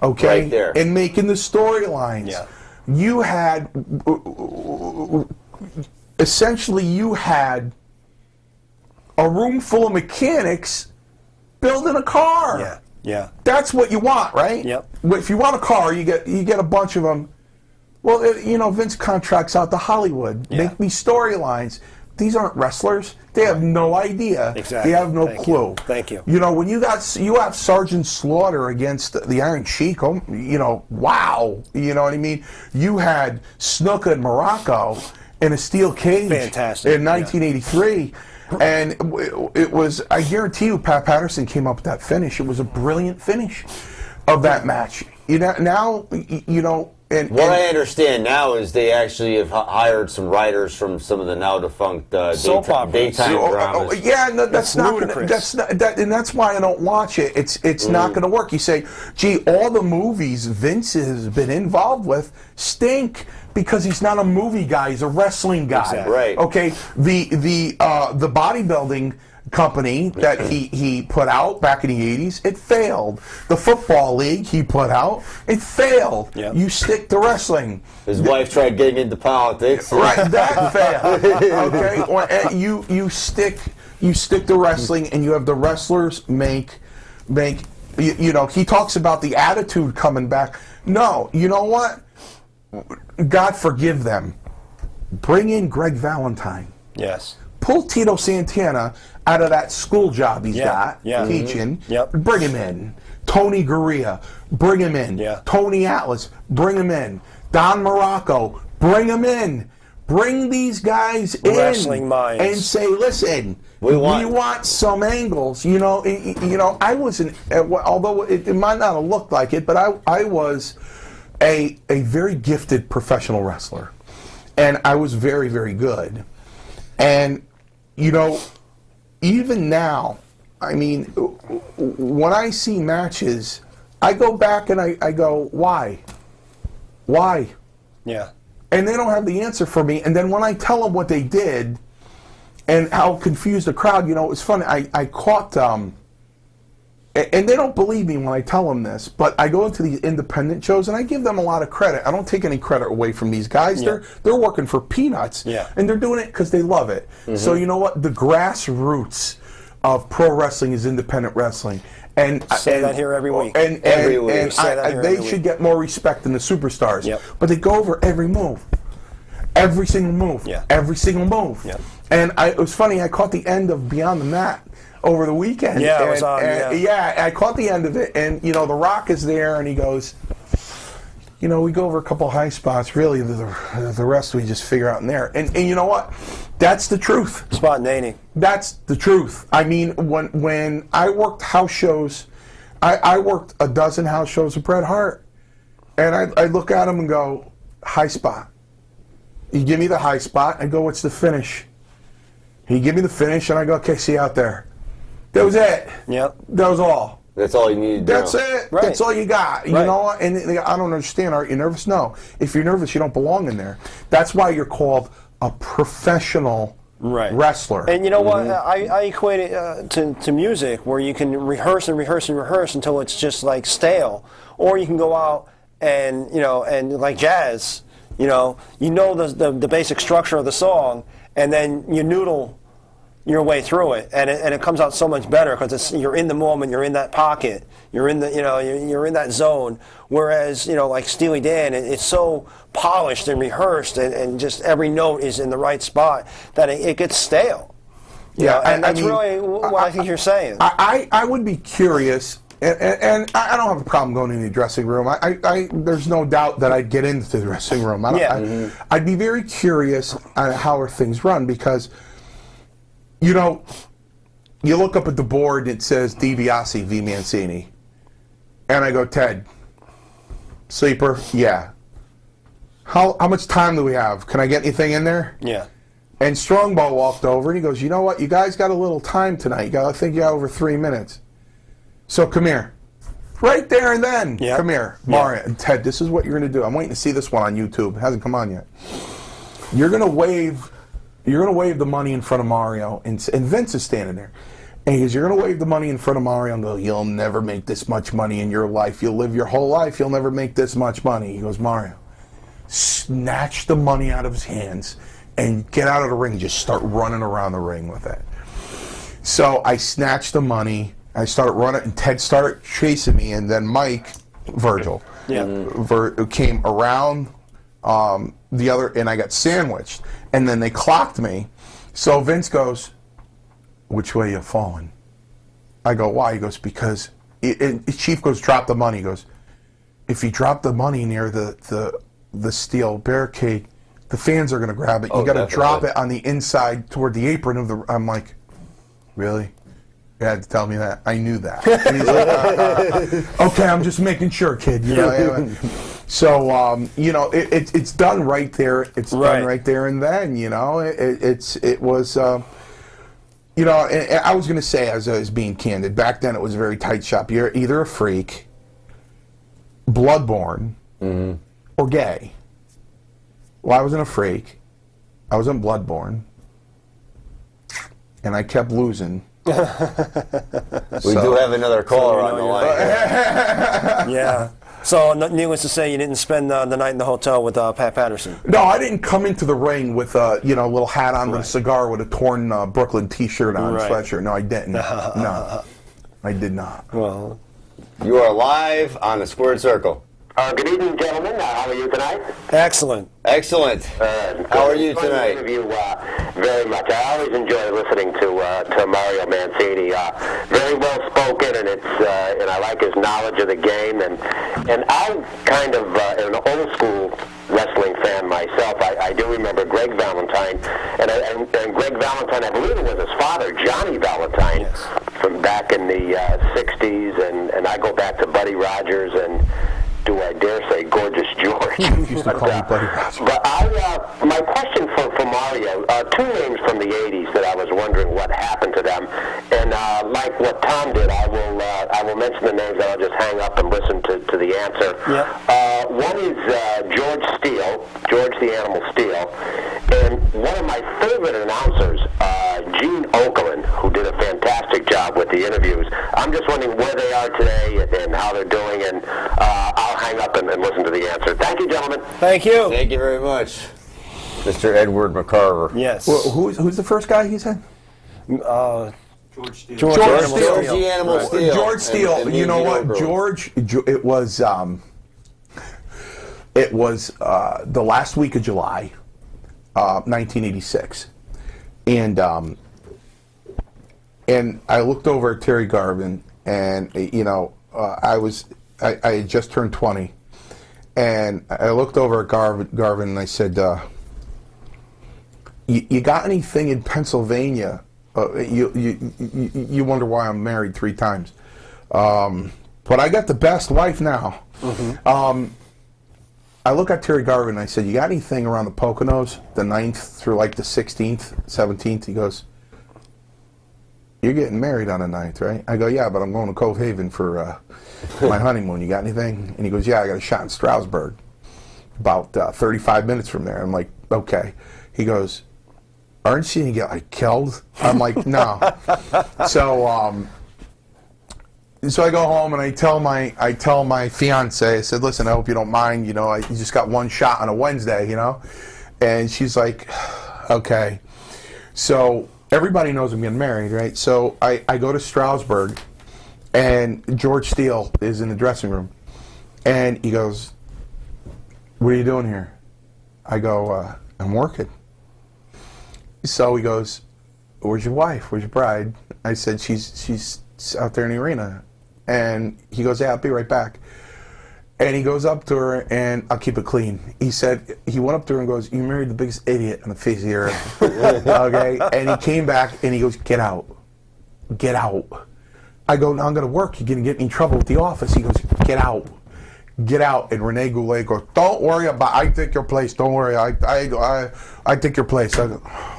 C: okay,
A: Right there.
C: and making the storylines.
B: Yeah.
C: You had, essentially, you had a room full of mechanics building a car.
B: Yeah. Yeah.
C: That's what you want, right?
B: Yep.
C: If you want a car, you get a bunch of them. Well, Vince contracts out to Hollywood.
B: Yeah.
C: Make me storylines. These aren't wrestlers. They have no idea.
B: Exactly.
C: They have no
B: Thank
C: clue.
B: you. Thank you.
C: You know, when you have Sergeant Slaughter against the Iron Sheik, wow. You know what I mean? You had Snuka and Morocco in a steel cage
B: Fantastic,
C: in 1983. And it was, I guarantee you, Pat Patterson came up with that finish. It was a brilliant finish of that match.
A: What I understand now is they actually have hired some writers from some of the now defunct
B: Soap operas.
A: daytime dramas.
C: Yeah, no, that's
B: It's
C: not.
B: ludicrous.
C: That's not. And that's why I don't watch it. It's not going to work. You say, "Gee, all the movies Vince has been involved with stink because he's not a movie guy. He's a wrestling guy."
B: Exactly.
A: Right.
C: Okay. The bodybuilding company that he put out back in the 80s, it failed. The football league he put out, it failed.
B: Yep.
C: You stick to wrestling.
A: His wife tried getting into politics.
C: Right, that failed. Okay, you stick to wrestling, and you have the wrestlers make. He talks about the attitude coming back. No, you know what? God forgive them. Bring in Greg Valentine.
B: Yes.
C: Pull Tito Santana out of that school job he's got
B: yeah.
C: teaching.
B: Yep.
C: Bring him in. Tony Gurria, bring him in.
B: Yeah.
C: Tony Atlas, bring him in. Don Morocco, bring him in. Bring these guys in
B: Wrestling minds.
C: and say, listen, we want some angles. I wasn't, although it might not have looked like it, but I was a very gifted professional wrestler, and I was very, very good. And even now, I mean, when I see matches, I go back and I go, why? Why?
B: Yeah.
C: And they don't have the answer for me. And then when I tell them what they did and how confused the crowd, it's funny. I caught, and they don't believe me when I tell them this, but I go into these independent shows and I give them a lot of credit. I don't take any credit away from these guys.
B: Yeah.
C: They're working for peanuts.
B: Yeah.
C: And they're doing it because they love it.
B: Mm-hmm.
C: So you know what? The grassroots of pro wrestling is independent wrestling. And
B: Say that here every week.
C: And
A: Every week.
C: and
B: Say that here
C: they
B: every
C: should
B: week.
C: get more respect than the superstars.
B: Yep.
C: But they go over every move. Every single move.
B: Yeah.
C: Every single move.
B: Yep.
C: And it was funny, I caught the end of Beyond the Mat over the weekend.
B: Yeah, it was
C: and,
B: on,
C: yeah, I caught the end of it, and The Rock is there, and he goes, we go over a couple high spots. Really, the rest we just figure out in there. And you know what? That's the truth.
B: Spontaneity.
C: That's the truth. I mean, when I worked house shows, I worked a dozen house shows with Bret Hart, and I look at him and go, high spot. You give me the high spot, I go, what's the finish? He give me the finish, and I go, okay, see you out there. That was it.
B: Yep.
C: That was all.
A: That's all you need to
C: That's
A: know.
C: it.
B: Right.
C: That's all you got. You
B: Right.
C: know what? And I don't understand. Are you nervous? No. If you're nervous, you don't belong in there. That's why you're called a professional
B: Right.
C: wrestler.
B: And you know what? I equate it to music, where you can rehearse and rehearse and rehearse until it's just like stale, or you can go out and and like jazz, you know the basic structure of the song, and then you noodle your way through it, and it comes out so much better because you're in the moment, you're in that pocket, you're in the you're in that zone. Whereas like Steely Dan, it's so polished and rehearsed, and just every note is in the right spot that it gets stale.
C: Yeah,
B: and
C: I
B: that's
C: mean,
B: really what I think you're saying.
C: I would be curious, and I don't have a problem going in the dressing room. There's no doubt that I'd get into the dressing room. I'd be very curious on how are things run, because you look up at the board and it says DiBiase v. Mancini, and I go, Ted, sleeper, yeah. How much time do we have? Can I get anything in there?
B: Yeah.
C: And Strongbow walked over and he goes, you know what? You guys got a little time tonight. I think you got over 3 minutes. So come here. Right there and then.
B: Yeah.
C: Come here. Mario and Ted, this is what you're going to do. I'm waiting to see this one on YouTube. It hasn't come on yet. You're going to wave the money in front of Mario, and Vince is standing there. And he goes, you're going to wave the money in front of Mario and go, you'll never make this much money in your life. You'll live your whole life. You'll never make this much money. He goes, Mario, snatch the money out of his hands and get out of the ring and just start running around the ring with it. So I snatched the money. I started running, and Ted started chasing me, and then Virgil, came around the other, and I got sandwiched, and then they clocked me. So Vince goes, which way you falling? I go, why? He goes, because Chief goes, drop the money. He goes, if you drop the money near the steel barricade, the fans are going to grab it. You got to drop it on the inside toward the apron of the. I'm like, really? You had to tell me that. I knew that. And he's like, okay, I'm just making sure, kid. So it's done right there. It's done right there and then. It was. And I was going to say, as I was being candid, back then it was a very tight shop. You're either a freak, bloodborne, or gay. Well, I wasn't a freak. I wasn't bloodborne. And I kept losing.
A: We do have another caller on the line.
B: Yeah. So, needless to say, you didn't spend the night in the hotel with Pat Patterson.
C: No, I didn't come into the ring with a little hat on with a cigar with a torn Brooklyn T-shirt on, sweatshirt. No, I didn't. No, I did not.
B: Well,
A: You are live on the Squared Circle.
E: Good evening, gentlemen. How are you tonight?
B: excellent.
A: Excellent. How are you tonight?
E: Thank you very much. I always enjoy listening to Mario Mancini. Very well spoken, and and I like his knowledge of the game. And I'm kind of an old school wrestling fan myself. I do remember Greg Valentine, and Greg Valentine, I believe it was his father, Johnny Valentine, from back in the '60s, and I go back to Buddy Rogers and. Do I dare say Gorgeous George?
C: Used to call me Buddy Rogers.
E: But my question for Mario, two names from the '80s that I was wondering what happened to them, and like what Tom did, I will mention the names, and I'll just hang up and listen to the answer.
B: Yep.
E: One is George Steele, George the Animal Steele, and one of my favorite announcers, Gene Okerlund, who did a fantastic job with the interviews. I'm just wondering where they are today and how they're doing, and I'll hang up and listen to the answer. Thank you, gentlemen.
B: Thank you.
A: Thank you very much, Mr. Edward McCarver.
B: Yes.
C: Well, who's the first guy he said?
B: George
C: Steele.
A: George the Animal Steele.
C: George Steele.
A: And
C: you know
A: Gene
C: what,
A: Okerlund.
C: It was the last week of July, 1986, and I looked over at Terry Garvin, and I had just turned 20, and I looked over at Garvin and I said, "You got anything in Pennsylvania?" You wonder why I'm married 3 times, but I got the best wife now. I look at Terry Garvin and I said, "You got anything around the Poconos, the 9th through like the 16th, 17th?" He goes, "You're getting married on the 9th, right?" I go, "Yeah, but I'm going to Cove Haven for my honeymoon. You got anything?" And he goes, "Yeah, I got a shot in Stroudsburg, about 35 minutes from there." I'm like, "Okay." He goes, aren't you going to get like killed? I'm like, no. So, so I go home and I tell my fiance, I said, listen, I hope you don't mind, you know, you just got one shot on a Wednesday, you know? And she's like, okay. So everybody knows I'm getting married, right? So I go to Stroudsburg and George Steele is in the dressing room and he goes, what are you doing here? I go, I'm working. So he goes, where's your wife? Where's your bride? I said, she's out there in the arena. And he goes, yeah, I'll be right back. And he goes up to her, and I'll keep it clean. He said, he went up to her and goes, you married the biggest idiot on the face of the earth. Okay? And he came back, and he goes, get out. Get out. I go, no, I'm going to work. You're going to get me in trouble with the office. He goes, get out. Get out. And Rene Goulet goes, don't worry about it. I take your place. Don't worry. I take your place. I go, oh,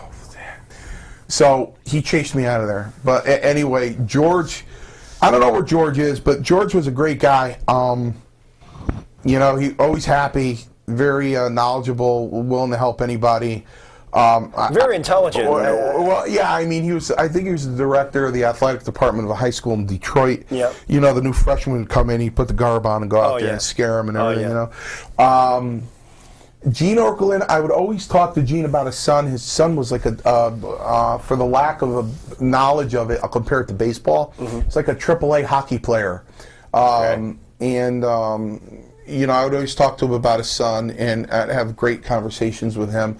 C: so he chased me out of there. But anyway, George, I don't know where George is, but George was a great guy. You know, he always happy, very knowledgeable, willing to help anybody.
B: Very intelligent.
C: Well, yeah, I mean, I think he was the director of the athletic department of a high school in Detroit.
B: Yep.
C: You know, the new freshman would come in, he'd put the garb on and go out there and scare him and everything, you know. Gene Okerlund, I would always talk to Gene about his son. His son was like for the lack of a knowledge of it, I'll compare it to baseball. It's like a AAA hockey player. And, you know, I would always talk to him about his son and I'd have great conversations with him.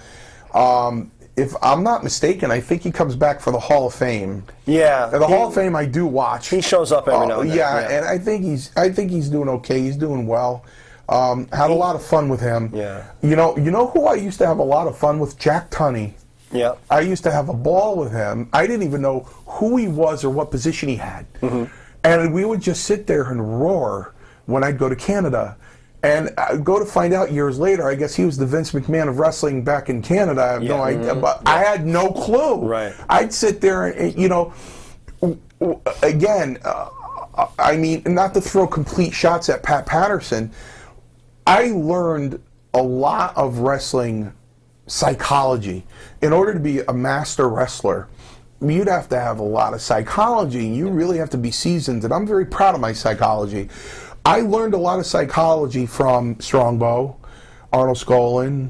C: If I'm not mistaken, I think he comes back for the Hall of Fame.
B: Yeah.
C: The Hall of Fame I do watch.
B: He shows up every now and then.
C: Yeah, and I think he's doing okay. He's doing well. Had a lot of fun with him.
B: Yeah.
C: You know who I used to have a lot of fun with? Jack Tunney.
B: Yeah.
C: I used to have a ball with him. I didn't even know who he was or what position he had. And we would just sit there and roar when I'd go to Canada. And I'd go to find out years later, I guess he was the Vince McMahon of wrestling back in Canada. I have no idea, but I had no clue.
B: Right.
C: I'd sit there and, you know, again, I mean, not to throw complete shots at Pat Patterson, I learned a lot of wrestling psychology. In order to be a master wrestler, you'd have to have a lot of psychology. You really have to be seasoned, and I'm very proud of my psychology. I learned a lot of psychology from Strongbow, Arnold Skolin,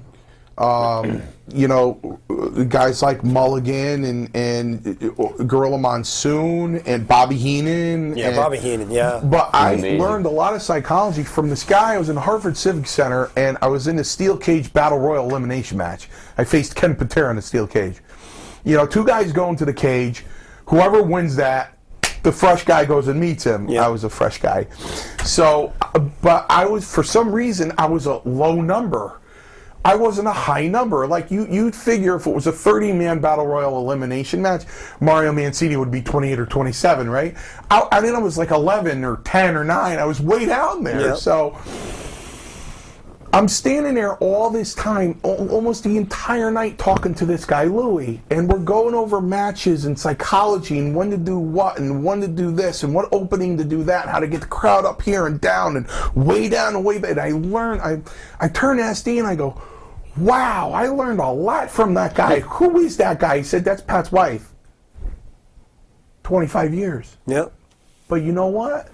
C: you know, guys like Mulligan and Gorilla Monsoon and Bobby Heenan.
B: Yeah, Bobby Heenan, yeah.
C: But I learned a lot of psychology from this guy. I was in Hartford Civic Center, and I was in a steel cage battle royal elimination match. I faced Ken Patera in a steel cage. You know, two guys go into the cage. Whoever wins that, the fresh guy goes and meets him. Yeah. I was a fresh guy. So, but I was, for some reason, I was a low number. I wasn't a high number. Like, you'd figure if it was a 30-man Battle Royal elimination match, Mario Mancini would be 28 or 27, right? I think I was like 11 or 10 or 9. I was way down there. Yep. So I'm standing there all this time, almost the entire night, talking to this guy, Louie, and we're going over matches and psychology and when to do what and when to do this and what opening to do that, how to get the crowd up here and down and way down and way back. And I learned, I turned to SD and I go, wow, I learned a lot from that guy. Who is that guy? He said, that's Pat's wife. 25 years.
B: Yep.
C: But you know what?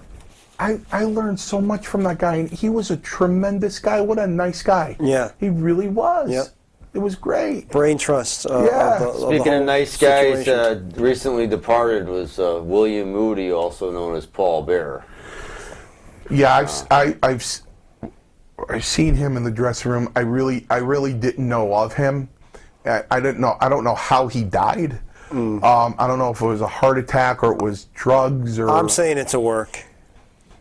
C: I learned so much from that guy, and he was a tremendous guy. What a nice guy.
B: Yeah.
C: He really was.
B: Yep.
C: It was great.
B: Brain trust.
C: Yeah.
A: Speaking of nice guys, recently departed was William Moody, also known as Paul Bearer.
C: Yeah, I've seen him in the dressing room. I really didn't know of him. I don't know how he died. I don't know if it was a heart attack or it was drugs or.
B: I'm saying it's a work.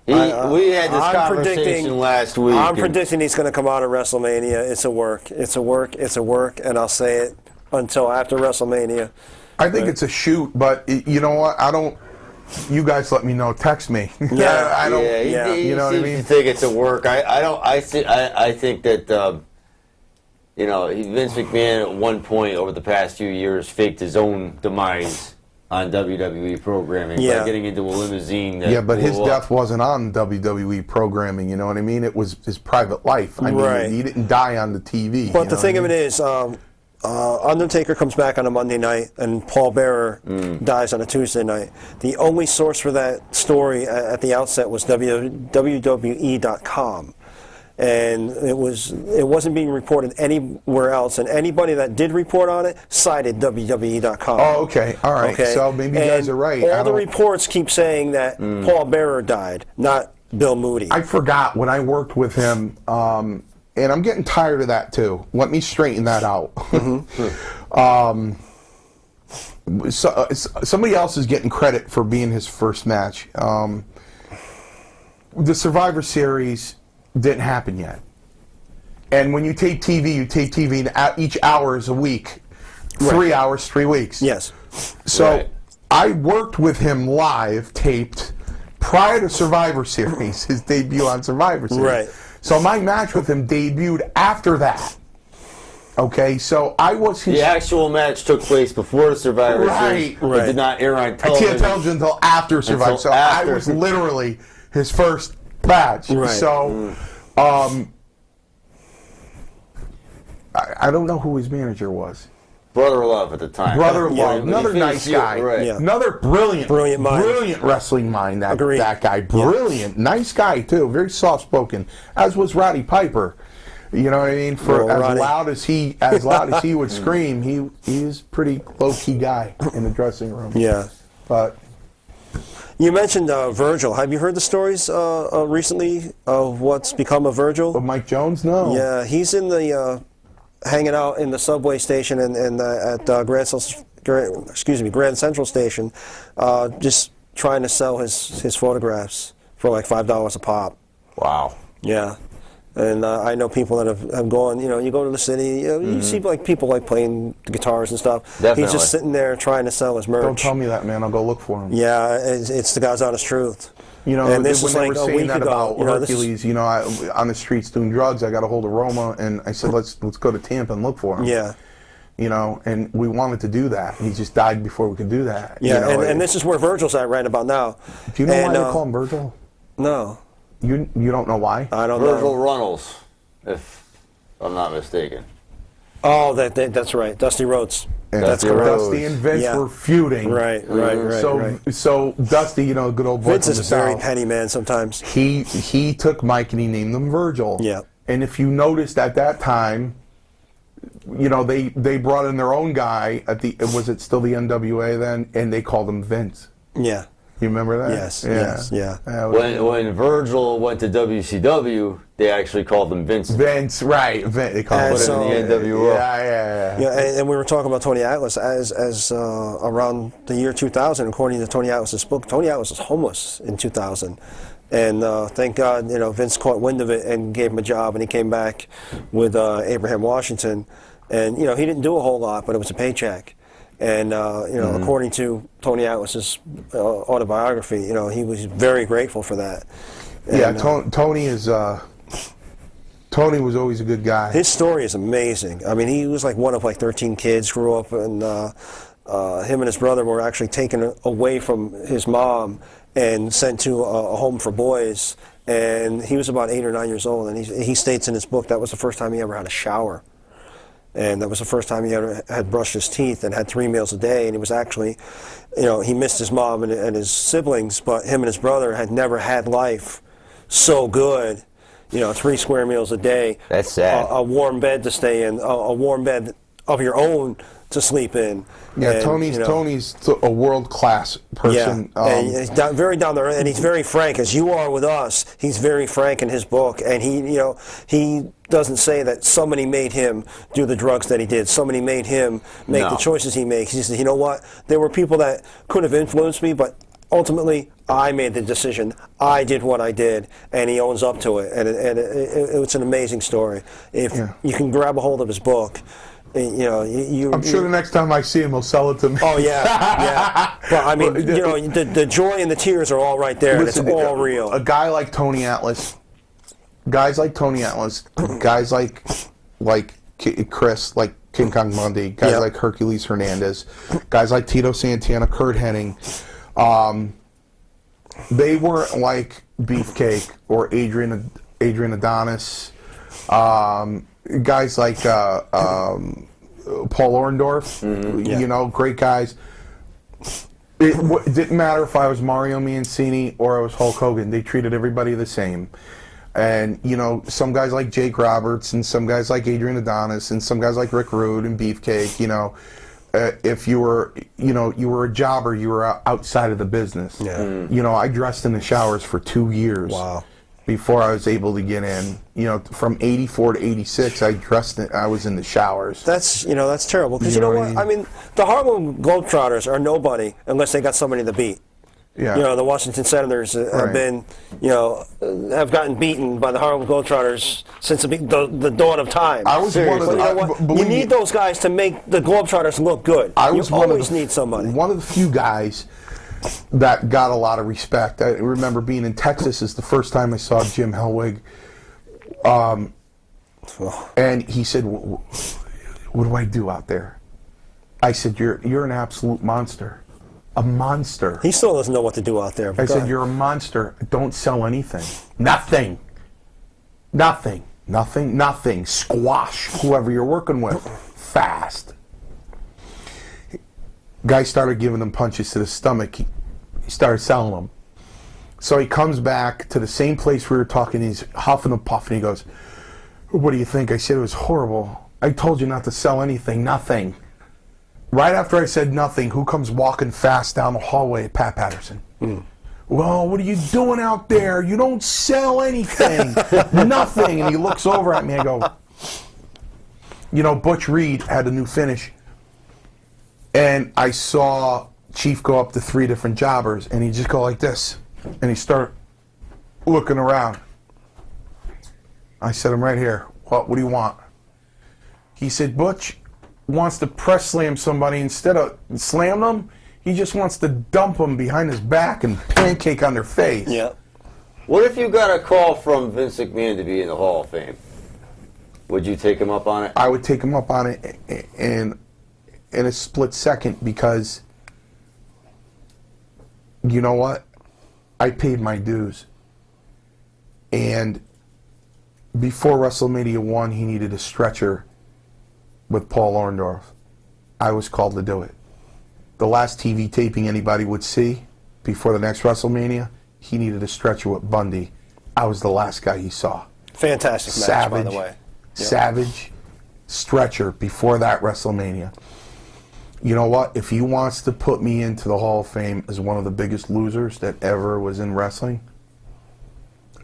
A: We had this conversation last week.
B: I'm predicting he's going to come out of WrestleMania. It's a work. It's a work. It's a work. And I'll say it until after WrestleMania.
C: I think it's a shoot, but you know what? I don't. You guys let me know. Text me.
B: Yeah,
C: I don't.
A: Yeah,
C: you know what I mean?
A: I think it's a work. I think that you know, Vince McMahon at one point over the past few years faked his own demise on WWE programming by getting into a limousine.
C: But his death wasn't on WWE programming. You know what I mean? It was his private life. I mean, he didn't die on the TV.
B: But the thing of it is, a Undertaker comes back on a Monday night, and Paul Bearer dies on a Tuesday night. The only source for that story at the outset was WWE.com. And it wasn't being reported anywhere else, and anybody that did report on it cited WWE.com.
C: Oh, okay, all right. So maybe you guys are right.
B: All the reports keep saying that Paul Bearer died, not Bill Moody.
C: I forgot when I worked with him, and I'm getting tired of that too. Let me straighten that out. Somebody else is getting credit for being his first match. The Survivor Series didn't happen yet. And when you tape TV, and each hour is a week. 3 hours, 3 weeks.
B: Yes.
C: So I worked with him live, taped, prior to Survivor Series, his debut on Survivor Series.
B: Right.
C: So my match with him debuted after that. Okay, so I was his...
A: The actual match took place before the Survivor Series.
B: Right.
A: It did not air on
C: I
A: television.
C: can't tell you until after Survivor.
A: Until
C: So
A: after.
C: I was literally his first match.
B: Right.
C: So, I don't know who his manager was.
A: Brother Love at the time.
C: Brother
A: Yeah,
C: Love,
A: when he
C: another
A: finished
C: nice
A: you,
C: guy.
A: Right.
B: Yeah.
C: Another brilliant
B: mind.
C: wrestling mind.
B: Agreed.
C: That guy, brilliant, nice guy too. Very soft spoken, as was Roddy Piper. You know what I mean? For
B: Well, Roddy.
C: loud as he would scream, he is pretty low key guy in the dressing room.
B: Yeah.
C: But
B: You mentioned Virgil. Have you heard the stories recently of what's become of Virgil?
C: Mike Jones, no.
B: Yeah, he's in the hanging out in the subway station and at Grand Central Station, just trying to sell his photographs for like $5 a pop.
A: Wow.
B: Yeah. And I know people that have gone, you go to the city, you see like people like playing the guitars and stuff.
A: Definitely.
B: He's just sitting there trying to sell his merch.
C: Don't tell me that, man. I'll go look for him.
B: Yeah, it's the God's honest truth.
C: You know,
B: and this
C: when
B: was
C: they
B: like
C: were
B: a
C: saying
B: week
C: that
B: ago.
C: about
B: This is-
C: Hercules, on the streets doing drugs, I got a hold of Roma, and I said, let's go to Tampa and look for him.
B: Yeah.
C: And we wanted to do that. He just died before we could do that.
B: Yeah, and this is where Virgil's at right about now.
C: Do you know why
B: And,
C: they call him Virgil?
B: No,
C: You don't know why?
B: I don't
A: Virgil
B: know.
A: Runnels, if I'm not mistaken.
B: Oh, that's right. Dusty Rhodes.
C: And
A: That's
C: Dusty
A: correct.
C: and Vince
B: Yeah.
C: were feuding.
B: Right.
C: So Dusty, good old boy
B: Vince
C: from
B: is
C: the
B: a very
C: South,
B: petty man sometimes.
C: he took Mike and he named him Virgil.
B: Yeah.
C: And if you noticed at that time, they brought in their own guy was it still the NWA then? And they called him Vince.
B: Yeah.
C: You remember that?
B: Yes.
C: That was-
A: When Virgil went to WCW, they actually called him Vince.
C: Vince, right? They called
B: And
C: him
B: so-
A: in the NWO.
C: Yeah.
B: Yeah, and we were talking about Tony Atlas as around the year 2000, according to Tony Atlas's book. Tony Atlas was homeless in 2000, and thank God, Vince caught wind of it and gave him a job, and he came back with Abraham Washington, and he didn't do a whole lot, but it was a paycheck. And according to Tony Atlas's autobiography, he was very grateful for that. And,
C: Tony is. Tony was always a good guy.
B: his story is amazing. I mean, he was like one of 13 kids, grew up, and him and his brother were actually taken away from his mom and sent to a home for boys. And he was about 8 or 9 years old, and he states in his book that was the first time he ever had a shower. And that was the first time he ever had brushed his teeth and had 3 meals a day. And he was actually, he missed his mom and his siblings, but him and his brother had never had life so good. 3 square meals a day.
A: That's sad.
B: A warm bed to stay in, a warm bed of your own to sleep in.
C: Yeah,
B: And,
C: Tony's a world class person.
B: Yeah, and he's very down there, and he's very frank, as you are with us. He's very frank in his book, and he doesn't say that somebody made him do the drugs that he did. Somebody made him make
A: No.
B: the choices he makes. He says, you know what? There were people that could have influenced me, but ultimately, I made the decision. I did what I did, and he owns up to it. And it's an amazing story. If you can grab a hold of his book,
C: I'm sure the next time I see him, he'll sell it to me.
B: Oh yeah. But I mean, the joy and the tears are all right there,
C: Listen,
B: and it's all real.
C: A guy like Tony Atlas, guys like Chris, like King Kong Bundy, guys
B: Yep.
C: like Hercules Hernandez, guys like Tito Santana, Kurt Hennig, they weren't like Beefcake or Adrian Adonis, guys like Paul Orndorff,
B: Yeah.
C: you know, great guys. It didn't matter if I was Mario Mancini or I was Hulk Hogan. They treated everybody the same. And, you know, some guys like Jake Roberts and some guys like Adrian Adonis and some guys like Rick Rude and Beefcake, you know, if you were, you know, you were a jobber, you were outside of the business.
B: Yeah.
C: You know, I dressed in the showers for 2 years.
B: Wow.
C: Before I was able to get in. You know, from 84 to 86, I was in the showers.
B: That's that's terrible. Because
C: You
B: you know
C: know
B: what?
C: what I
B: I mean, the Harlem Globetrotters are nobody unless they got somebody to beat.
C: Yeah.
B: You know, the Washington Senators have
C: Right.
B: been, have gotten beaten by the Harlem Globetrotters since the dawn of time.
C: I was one of
B: But
C: the.
B: you know what? You
C: believe me,
B: need those guys to make the Globetrotters look good.
C: I was
B: you
C: one
B: always
C: of the,
B: need somebody.
C: One of the few guys that got a lot of respect. I remember being in Texas is the first time I saw Jim Hellwig. And he said, "What do I do out there?" I said, "You're an absolute monster, a monster."
B: He still doesn't know what to do out there.
C: I
B: Go
C: said,
B: ahead.
C: "You're a monster. Don't sell anything. Nothing. Nothing. Nothing. Nothing. Squash whoever you're working with fast." Guy started giving him punches to the stomach. He started selling them. So he comes back to the same place we were talking. He's huffing and puffing. He goes, "What do you think?" I said, "It was horrible. I told you not to sell anything. Nothing." Right after I said nothing, who comes walking fast down the hallway? Pat Patterson. "Well, what are you doing out there? You don't sell anything. Nothing." And he looks over at me. I go, you know, Butch Reed had a new finish. And I saw Chief go up to 3 different jobbers, and he just go like this. And he start looking around. I said, "I'm right here. What do you want?" He said, "Butch wants to press slam somebody. Instead of slam them, he just wants to dump them behind his back and pancake on their face."
B: Yeah.
A: What if you got a call from Vince McMahon to be in the Hall of Fame? Would you take him up on it?
C: I would take him up on it in a split second, because you know what? I paid my dues. And before WrestleMania 1, he needed a stretcher with Paul Orndorff. I was called to do it. The last TV taping anybody would see before the next WrestleMania, he needed a stretcher with Bundy. I was the last guy he saw.
B: Fantastic match,
C: Savage,
B: by the way. Yeah.
C: Savage, stretcher before that WrestleMania. You know what? If he wants to put me into the Hall of Fame as one of the biggest losers that ever was in wrestling,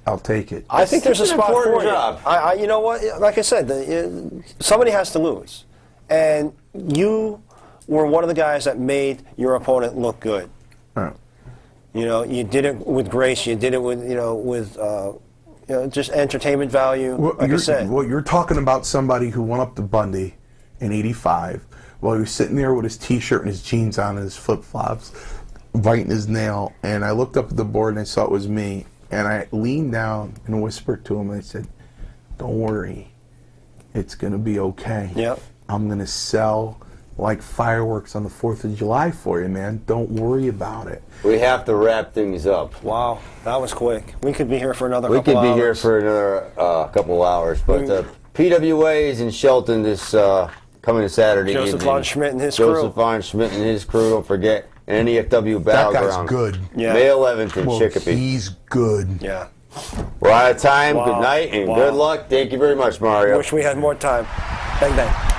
C: I'll take it.
B: I think there's a
A: It's an
B: spot
A: important
B: for you.
A: job.
B: You know what? Like I said, somebody has to lose, and you were one of the guys that made your opponent look good.
C: Right.
B: You know, you did it with grace. You did it with just entertainment value.
C: Well,
B: like I said,
C: you're talking about somebody who went up to Bundy in '85 while he was sitting there with his T-shirt and his jeans on and his flip-flops, biting his nail. And I looked up at the board and I saw it was me. And I leaned down and whispered to him. And I said, "Don't worry, it's gonna be okay.
B: Yep.
C: I'm gonna sell like fireworks on the 4th of July for you, man. Don't worry about it."
A: We have to wrap things up.
B: wow, that was quick. We could be here for another
A: We
B: couple
A: could be
B: hours.
A: here for another couple hours, but PWA is in Shelton this coming Saturday
B: Joseph
A: evening.
B: Von Schmidt and his crew.
A: Joseph Von Schmidt and his crew. Don't forget, NEFW
C: That
A: Battleground.
C: guy's good.
B: Yeah.
A: May 11th in
C: Well,
A: Chicopee.
C: he's good.
B: Yeah.
A: We're out of time.
B: Wow.
A: Good night and
B: Wow.
A: good luck. Thank you very much, Mario.
B: Wish we had more time. Bang, bang.